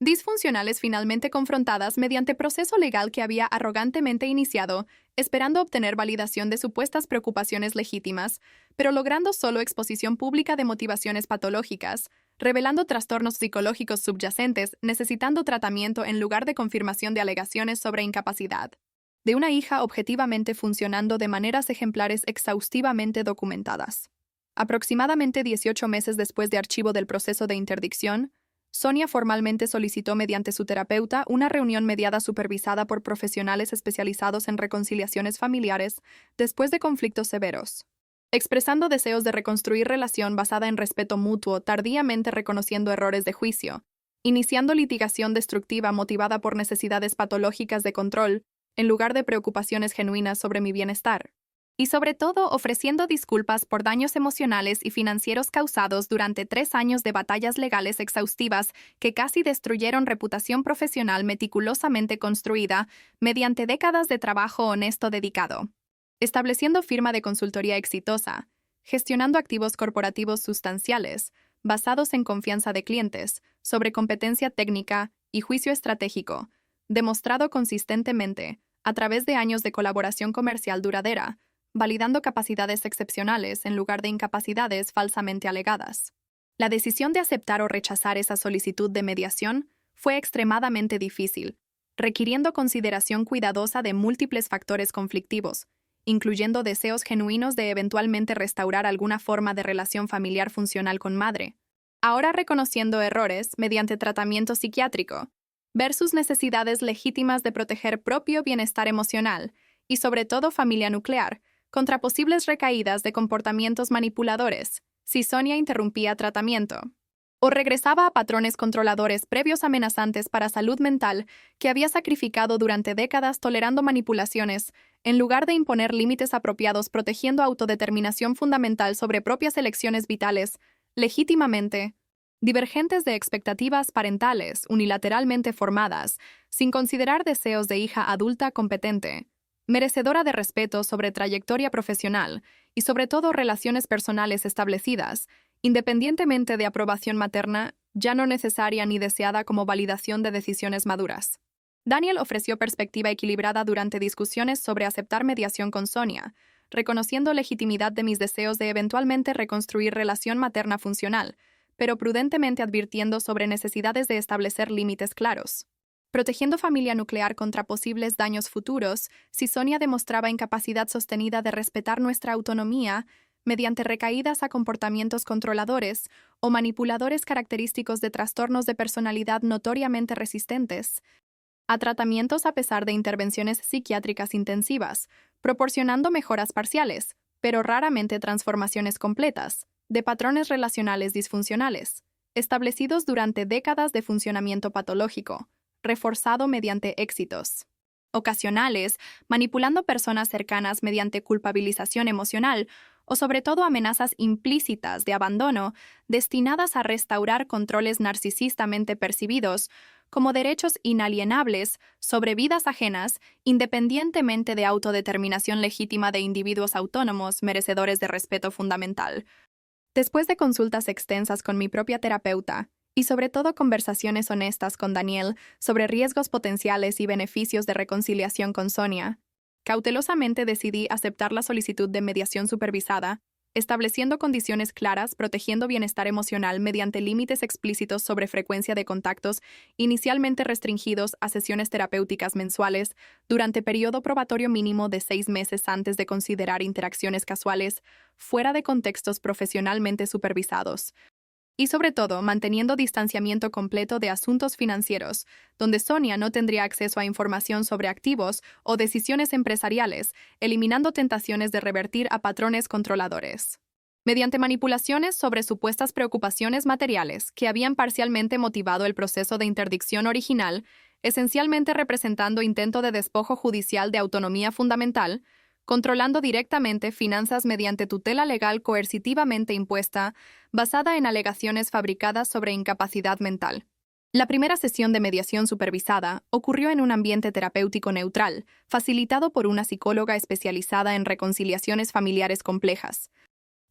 disfuncionales finalmente confrontadas mediante proceso legal que había arrogantemente iniciado, esperando obtener validación de supuestas preocupaciones legítimas, pero logrando solo exposición pública de motivaciones patológicas, revelando trastornos psicológicos subyacentes, necesitando tratamiento en lugar de confirmación de alegaciones sobre incapacidad. De una hija objetivamente funcionando de maneras ejemplares exhaustivamente documentadas. Aproximadamente 18 meses después de archivo del proceso de interdicción, Sonia formalmente solicitó mediante su terapeuta una reunión mediada supervisada por profesionales especializados en reconciliaciones familiares después de conflictos severos. Expresando deseos de reconstruir relación basada en respeto mutuo, tardíamente reconociendo errores de juicio, iniciando litigación destructiva motivada por necesidades patológicas de control, en lugar de preocupaciones genuinas sobre mi bienestar. Y sobre todo ofreciendo disculpas por daños emocionales y financieros causados durante 3 años de batallas legales exhaustivas que casi destruyeron reputación profesional meticulosamente construida mediante décadas de trabajo honesto dedicado. Estableciendo firma de consultoría exitosa, gestionando activos corporativos sustanciales, basados en confianza de clientes, sobre competencia técnica y juicio estratégico, demostrado consistentemente, a través de años de colaboración comercial duradera, validando capacidades excepcionales en lugar de incapacidades falsamente alegadas. La decisión de aceptar o rechazar esa solicitud de mediación fue extremadamente difícil, requiriendo consideración cuidadosa de múltiples factores conflictivos, incluyendo deseos genuinos de eventualmente restaurar alguna forma de relación familiar funcional con madre, ahora reconociendo errores mediante tratamiento psiquiátrico, versus necesidades legítimas de proteger propio bienestar emocional y sobre todo familia nuclear, contra posibles recaídas de comportamientos manipuladores, si Sonia interrumpía tratamiento, o regresaba a patrones controladores previos amenazantes para salud mental que había sacrificado durante décadas tolerando manipulaciones, en lugar de imponer límites apropiados protegiendo autodeterminación fundamental sobre propias elecciones vitales, legítimamente, divergentes de expectativas parentales unilateralmente formadas, sin considerar deseos de hija adulta competente, merecedora de respeto sobre trayectoria profesional y sobre todo relaciones personales establecidas, independientemente de aprobación materna, ya no necesaria ni deseada como validación de decisiones maduras. Daniel ofreció perspectiva equilibrada durante discusiones sobre aceptar mediación con Sonia, reconociendo legitimidad de mis deseos de eventualmente reconstruir relación materna funcional, pero prudentemente advirtiendo sobre necesidades de establecer límites claros. Protegiendo familia nuclear contra posibles daños futuros si Sonia demostraba incapacidad sostenida de respetar nuestra autonomía mediante recaídas a comportamientos controladores o manipuladores característicos de trastornos de personalidad notoriamente resistentes, a tratamientos a pesar de intervenciones psiquiátricas intensivas, proporcionando mejoras parciales, pero raramente transformaciones completas, de patrones relacionales disfuncionales, establecidos durante décadas de funcionamiento patológico, reforzado mediante éxitos ocasionales, manipulando personas cercanas mediante culpabilización emocional o sobre todo amenazas implícitas de abandono destinadas a restaurar controles narcisistamente percibidos como derechos inalienables sobre vidas ajenas, independientemente de autodeterminación legítima de individuos autónomos merecedores de respeto fundamental. Después de consultas extensas con mi propia terapeuta, y sobre todo conversaciones honestas con Daniel sobre riesgos potenciales y beneficios de reconciliación con Sonia, cautelosamente decidí aceptar la solicitud de mediación supervisada, estableciendo condiciones claras protegiendo bienestar emocional mediante límites explícitos sobre frecuencia de contactos inicialmente restringidos a sesiones terapéuticas mensuales durante periodo probatorio mínimo de 6 meses antes de considerar interacciones casuales fuera de contextos profesionalmente supervisados, Y sobre todo, manteniendo distanciamiento completo de asuntos financieros, donde Sonia no tendría acceso a información sobre activos o decisiones empresariales, eliminando tentaciones de revertir a patrones controladores. Mediante manipulaciones sobre supuestas preocupaciones materiales que habían parcialmente motivado el proceso de interdicción original, esencialmente representando intento de despojo judicial de autonomía fundamental, controlando directamente finanzas mediante tutela legal coercitivamente impuesta, basada en alegaciones fabricadas sobre incapacidad mental. La primera sesión de mediación supervisada ocurrió en un ambiente terapéutico neutral, facilitado por una psicóloga especializada en reconciliaciones familiares complejas,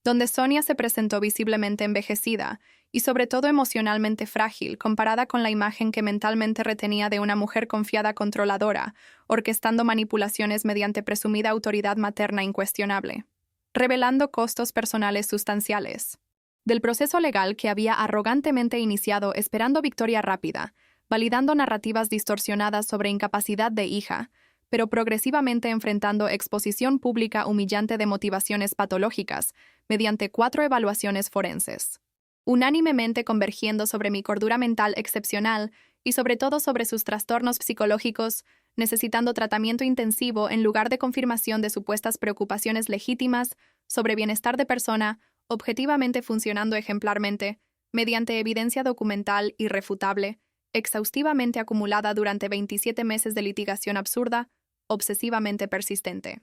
donde Sonia se presentó visiblemente envejecida y sobre todo emocionalmente frágil comparada con la imagen que mentalmente retenía de una mujer confiada controladora, orquestando manipulaciones mediante presumida autoridad materna incuestionable, revelando costos personales sustanciales del proceso legal que había arrogantemente iniciado esperando victoria rápida, validando narrativas distorsionadas sobre incapacidad de hija, pero progresivamente enfrentando exposición pública humillante de motivaciones patológicas mediante 4 evaluaciones forenses, unánimemente convergiendo sobre mi cordura mental excepcional y sobre todo sobre sus trastornos psicológicos, necesitando tratamiento intensivo en lugar de confirmación de supuestas preocupaciones legítimas sobre bienestar de persona, objetivamente funcionando ejemplarmente, mediante evidencia documental irrefutable, exhaustivamente acumulada durante 27 meses de litigación absurda, obsesivamente persistente.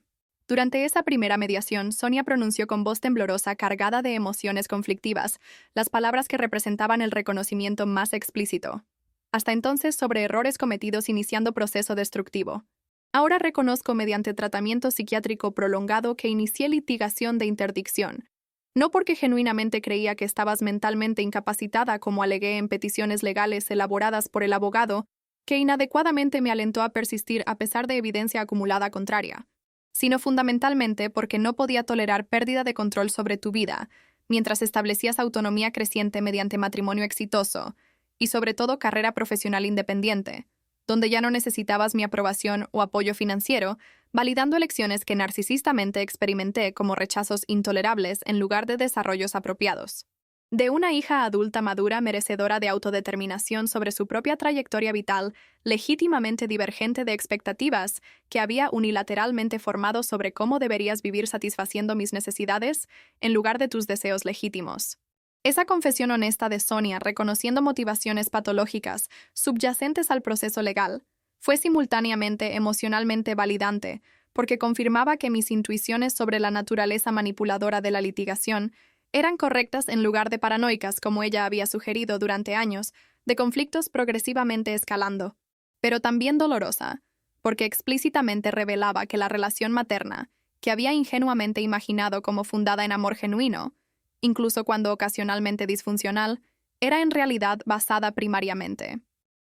Durante esa primera mediación, Sonia pronunció con voz temblorosa, cargada de emociones conflictivas, las palabras que representaban el reconocimiento más explícito. Hasta entonces sobre errores cometidos iniciando proceso destructivo. Ahora reconozco mediante tratamiento psiquiátrico prolongado que inicié litigación de interdicción. No porque genuinamente creía que estabas mentalmente incapacitada como alegué en peticiones legales elaboradas por el abogado, que inadecuadamente me alentó a persistir a pesar de evidencia acumulada contraria, sino fundamentalmente porque no podía tolerar pérdida de control sobre tu vida, mientras establecías autonomía creciente mediante matrimonio exitoso, y sobre todo carrera profesional independiente, donde ya no necesitabas mi aprobación o apoyo financiero, validando elecciones que narcisistamente experimenté como rechazos intolerables en lugar de desarrollos apropiados. De una hija adulta madura merecedora de autodeterminación sobre su propia trayectoria vital, legítimamente divergente de expectativas que había unilateralmente formado sobre cómo deberías vivir satisfaciendo mis necesidades en lugar de tus deseos legítimos. Esa confesión honesta de Sonia, reconociendo motivaciones patológicas subyacentes al proceso legal, fue simultáneamente emocionalmente validante, porque confirmaba que mis intuiciones sobre la naturaleza manipuladora de la litigación eran correctas en lugar de paranoicas como ella había sugerido durante años, de conflictos progresivamente escalando, pero también dolorosa, porque explícitamente revelaba que la relación materna, que había ingenuamente imaginado como fundada en amor genuino, incluso cuando ocasionalmente disfuncional, era en realidad basada primariamente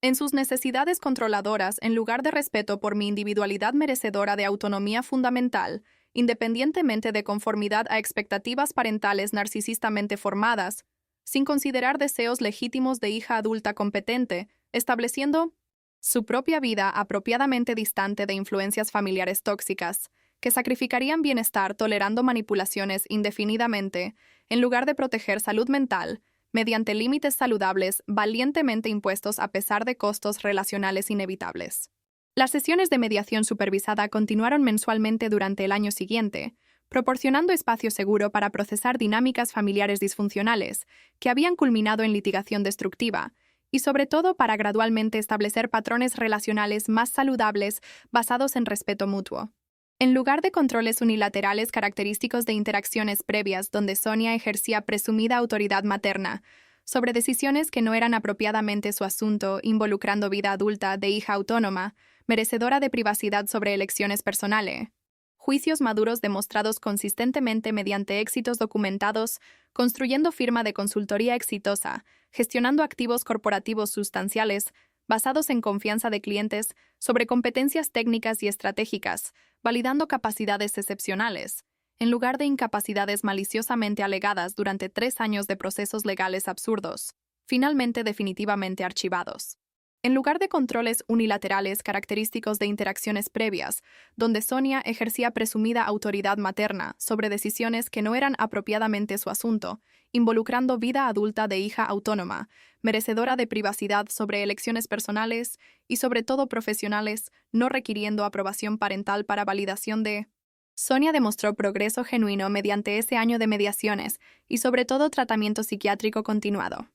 en sus necesidades controladoras en lugar de respeto por mi individualidad merecedora de autonomía fundamental, independientemente de conformidad a expectativas parentales narcisistamente formadas, sin considerar deseos legítimos de hija adulta competente, estableciendo su propia vida apropiadamente distante de influencias familiares tóxicas, que sacrificarían bienestar tolerando manipulaciones indefinidamente, en lugar de proteger salud mental, mediante límites saludables valientemente impuestos a pesar de costos relacionales inevitables. Las sesiones de mediación supervisada continuaron mensualmente durante el año siguiente, proporcionando espacio seguro para procesar dinámicas familiares disfuncionales que habían culminado en litigación destructiva, y sobre todo para gradualmente establecer patrones relacionales más saludables basados en respeto mutuo. En lugar de controles unilaterales característicos de interacciones previas donde Sonia ejercía presumida autoridad materna sobre decisiones que no eran apropiadamente su asunto, involucrando vida adulta de hija autónoma, merecedora de privacidad sobre elecciones personales, juicios maduros demostrados consistentemente mediante éxitos documentados, construyendo firma de consultoría exitosa, gestionando activos corporativos sustanciales, basados en confianza de clientes, sobre competencias técnicas y estratégicas, validando capacidades excepcionales, en lugar de incapacidades maliciosamente alegadas durante 3 años de procesos legales absurdos, finalmente definitivamente archivados. En lugar de controles unilaterales característicos de interacciones previas, donde Sonia ejercía presumida autoridad materna sobre decisiones que no eran apropiadamente su asunto, involucrando vida adulta de hija autónoma, merecedora de privacidad sobre elecciones personales y sobre todo profesionales, no requiriendo aprobación parental para validación de... Sonia demostró progreso genuino mediante ese año de mediaciones y sobre todo tratamiento psiquiátrico continuado,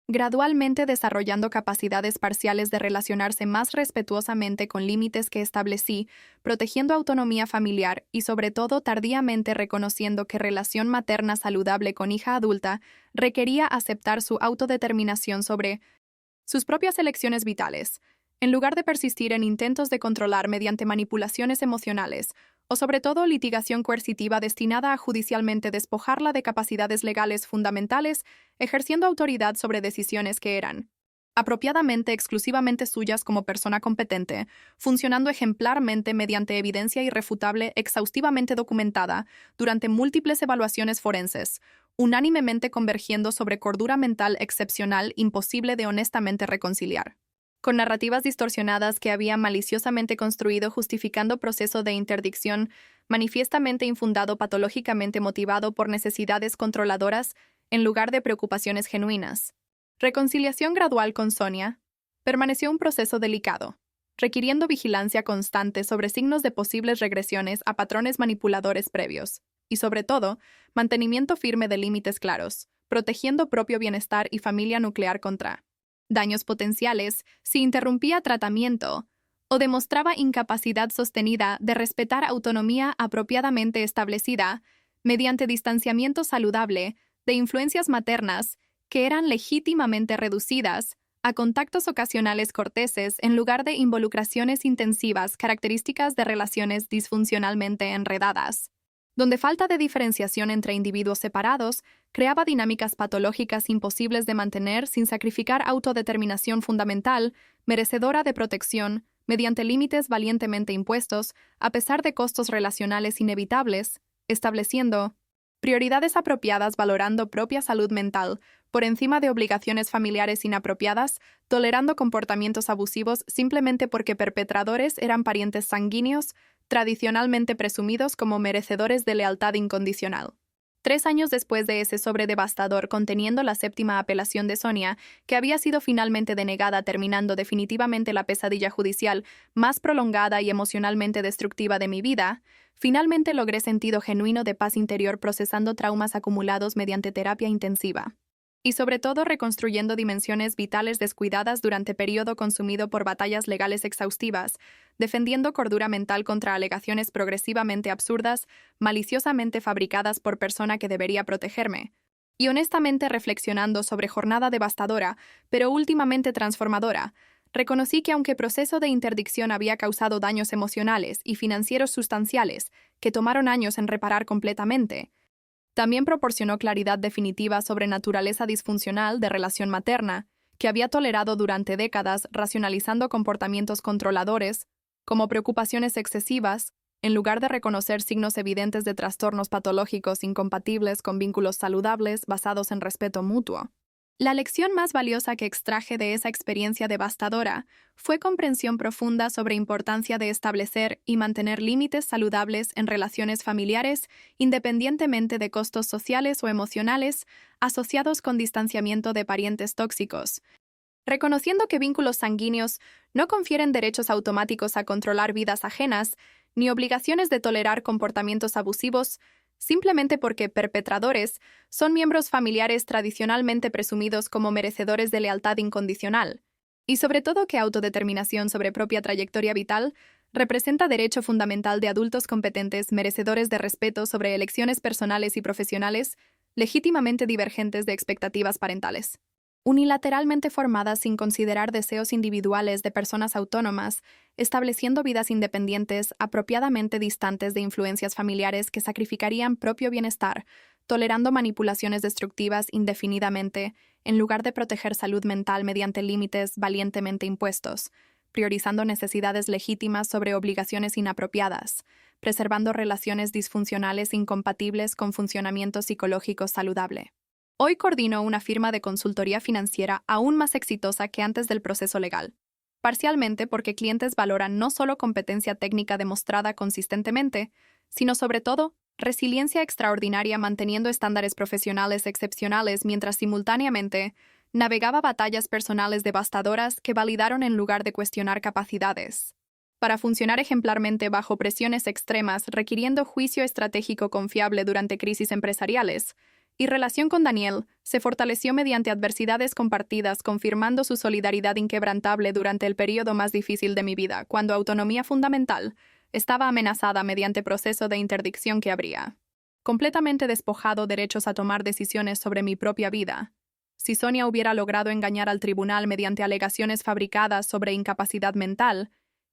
gradualmente desarrollando capacidades parciales de relacionarse más respetuosamente con límites que establecí, protegiendo autonomía familiar y sobre todo tardíamente reconociendo que relación materna saludable con hija adulta requería aceptar su autodeterminación sobre sus propias elecciones vitales, en lugar de persistir en intentos de controlar mediante manipulaciones emocionales o sobre todo litigación coercitiva destinada a judicialmente despojarla de capacidades legales fundamentales, ejerciendo autoridad sobre decisiones que eran apropiadamente exclusivamente suyas como persona competente, funcionando ejemplarmente mediante evidencia irrefutable exhaustivamente documentada durante múltiples evaluaciones forenses, unánimemente convergiendo sobre cordura mental excepcional imposible de honestamente reconciliar con narrativas distorsionadas que había maliciosamente construido justificando proceso de interdicción, manifiestamente infundado patológicamente motivado por necesidades controladoras en lugar de preocupaciones genuinas. Reconciliación gradual con Sonia permaneció un proceso delicado, requiriendo vigilancia constante sobre signos de posibles regresiones a patrones manipuladores previos, y sobre todo, mantenimiento firme de límites claros, protegiendo propio bienestar y familia nuclear contra daños potenciales si interrumpía tratamiento o demostraba incapacidad sostenida de respetar autonomía apropiadamente establecida mediante distanciamiento saludable de influencias maternas que eran legítimamente reducidas a contactos ocasionales corteses en lugar de involucraciones intensivas características de relaciones disfuncionalmente enredadas, donde falta de diferenciación entre individuos separados creaba dinámicas patológicas imposibles de mantener sin sacrificar autodeterminación fundamental, merecedora de protección, mediante límites valientemente impuestos, a pesar de costos relacionales inevitables, estableciendo prioridades apropiadas valorando propia salud mental por encima de obligaciones familiares inapropiadas, tolerando comportamientos abusivos simplemente porque perpetradores eran parientes sanguíneos, tradicionalmente presumidos como merecedores de lealtad incondicional. 3 años después de ese sobre devastador conteniendo la séptima apelación de Sonia, que había sido finalmente denegada terminando definitivamente la pesadilla judicial más prolongada y emocionalmente destructiva de mi vida, finalmente logré sentido genuino de paz interior procesando traumas acumulados mediante terapia intensiva. Y sobre todo reconstruyendo dimensiones vitales descuidadas durante periodo consumido por batallas legales exhaustivas, defendiendo cordura mental contra alegaciones progresivamente absurdas, maliciosamente fabricadas por persona que debería protegerme, y honestamente reflexionando sobre jornada devastadora, pero últimamente transformadora, reconocí que aunque proceso de interdicción había causado daños emocionales y financieros sustanciales que tomaron años en reparar completamente, también proporcionó claridad definitiva sobre naturaleza disfuncional de relación materna, que había tolerado durante décadas racionalizando comportamientos controladores, como preocupaciones excesivas, en lugar de reconocer signos evidentes de trastornos patológicos incompatibles con vínculos saludables basados en respeto mutuo. La lección más valiosa que extraje de esa experiencia devastadora fue comprensión profunda sobre importancia de establecer y mantener límites saludables en relaciones familiares independientemente de costos sociales o emocionales asociados con distanciamiento de parientes tóxicos, reconociendo que vínculos sanguíneos no confieren derechos automáticos a controlar vidas ajenas ni obligaciones de tolerar comportamientos abusivos simplemente porque perpetradores son miembros familiares tradicionalmente presumidos como merecedores de lealtad incondicional, y sobre todo que autodeterminación sobre propia trayectoria vital representa derecho fundamental de adultos competentes merecedores de respeto sobre elecciones personales y profesionales legítimamente divergentes de expectativas parentales. Unilateralmente formadas sin considerar deseos individuales de personas autónomas, estableciendo vidas independientes apropiadamente distantes de influencias familiares que sacrificarían propio bienestar, tolerando manipulaciones destructivas indefinidamente, en lugar de proteger salud mental mediante límites valientemente impuestos, priorizando necesidades legítimas sobre obligaciones inapropiadas, preservando relaciones disfuncionales incompatibles con funcionamiento psicológico saludable. Hoy coordino una firma de consultoría financiera aún más exitosa que antes del proceso legal. parcialmente porque clientes valoran no solo competencia técnica demostrada consistentemente, sino sobre todo resiliencia extraordinaria manteniendo estándares profesionales excepcionales mientras simultáneamente navegaba batallas personales devastadoras que validaron en lugar de cuestionar capacidades. Para funcionar ejemplarmente bajo presiones extremas requiriendo juicio estratégico confiable durante crisis empresariales, y relación con Daniel se fortaleció mediante adversidades compartidas, confirmando su solidaridad inquebrantable durante el periodo más difícil de mi vida, cuando autonomía fundamental estaba amenazada mediante proceso de interdicción que habría completamente despojado derechos a tomar decisiones sobre mi propia vida. Si Sonia hubiera logrado engañar al tribunal mediante alegaciones fabricadas sobre incapacidad mental,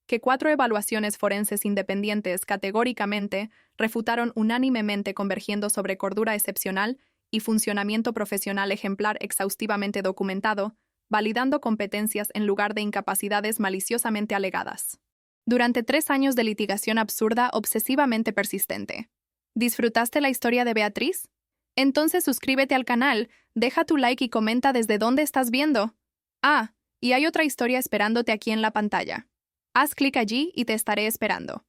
que 4 evaluaciones forenses independientes categóricamente refutaron unánimemente convergiendo sobre cordura excepcional y funcionamiento profesional ejemplar exhaustivamente documentado, validando competencias en lugar de incapacidades maliciosamente alegadas. Durante 3 años de litigación absurda obsesivamente persistente. ¿Disfrutaste la historia de Beatriz? Entonces suscríbete al canal, deja tu like y comenta desde dónde estás viendo. Ah, y hay otra historia esperándote aquí en la pantalla. Haz clic allí y te estaré esperando.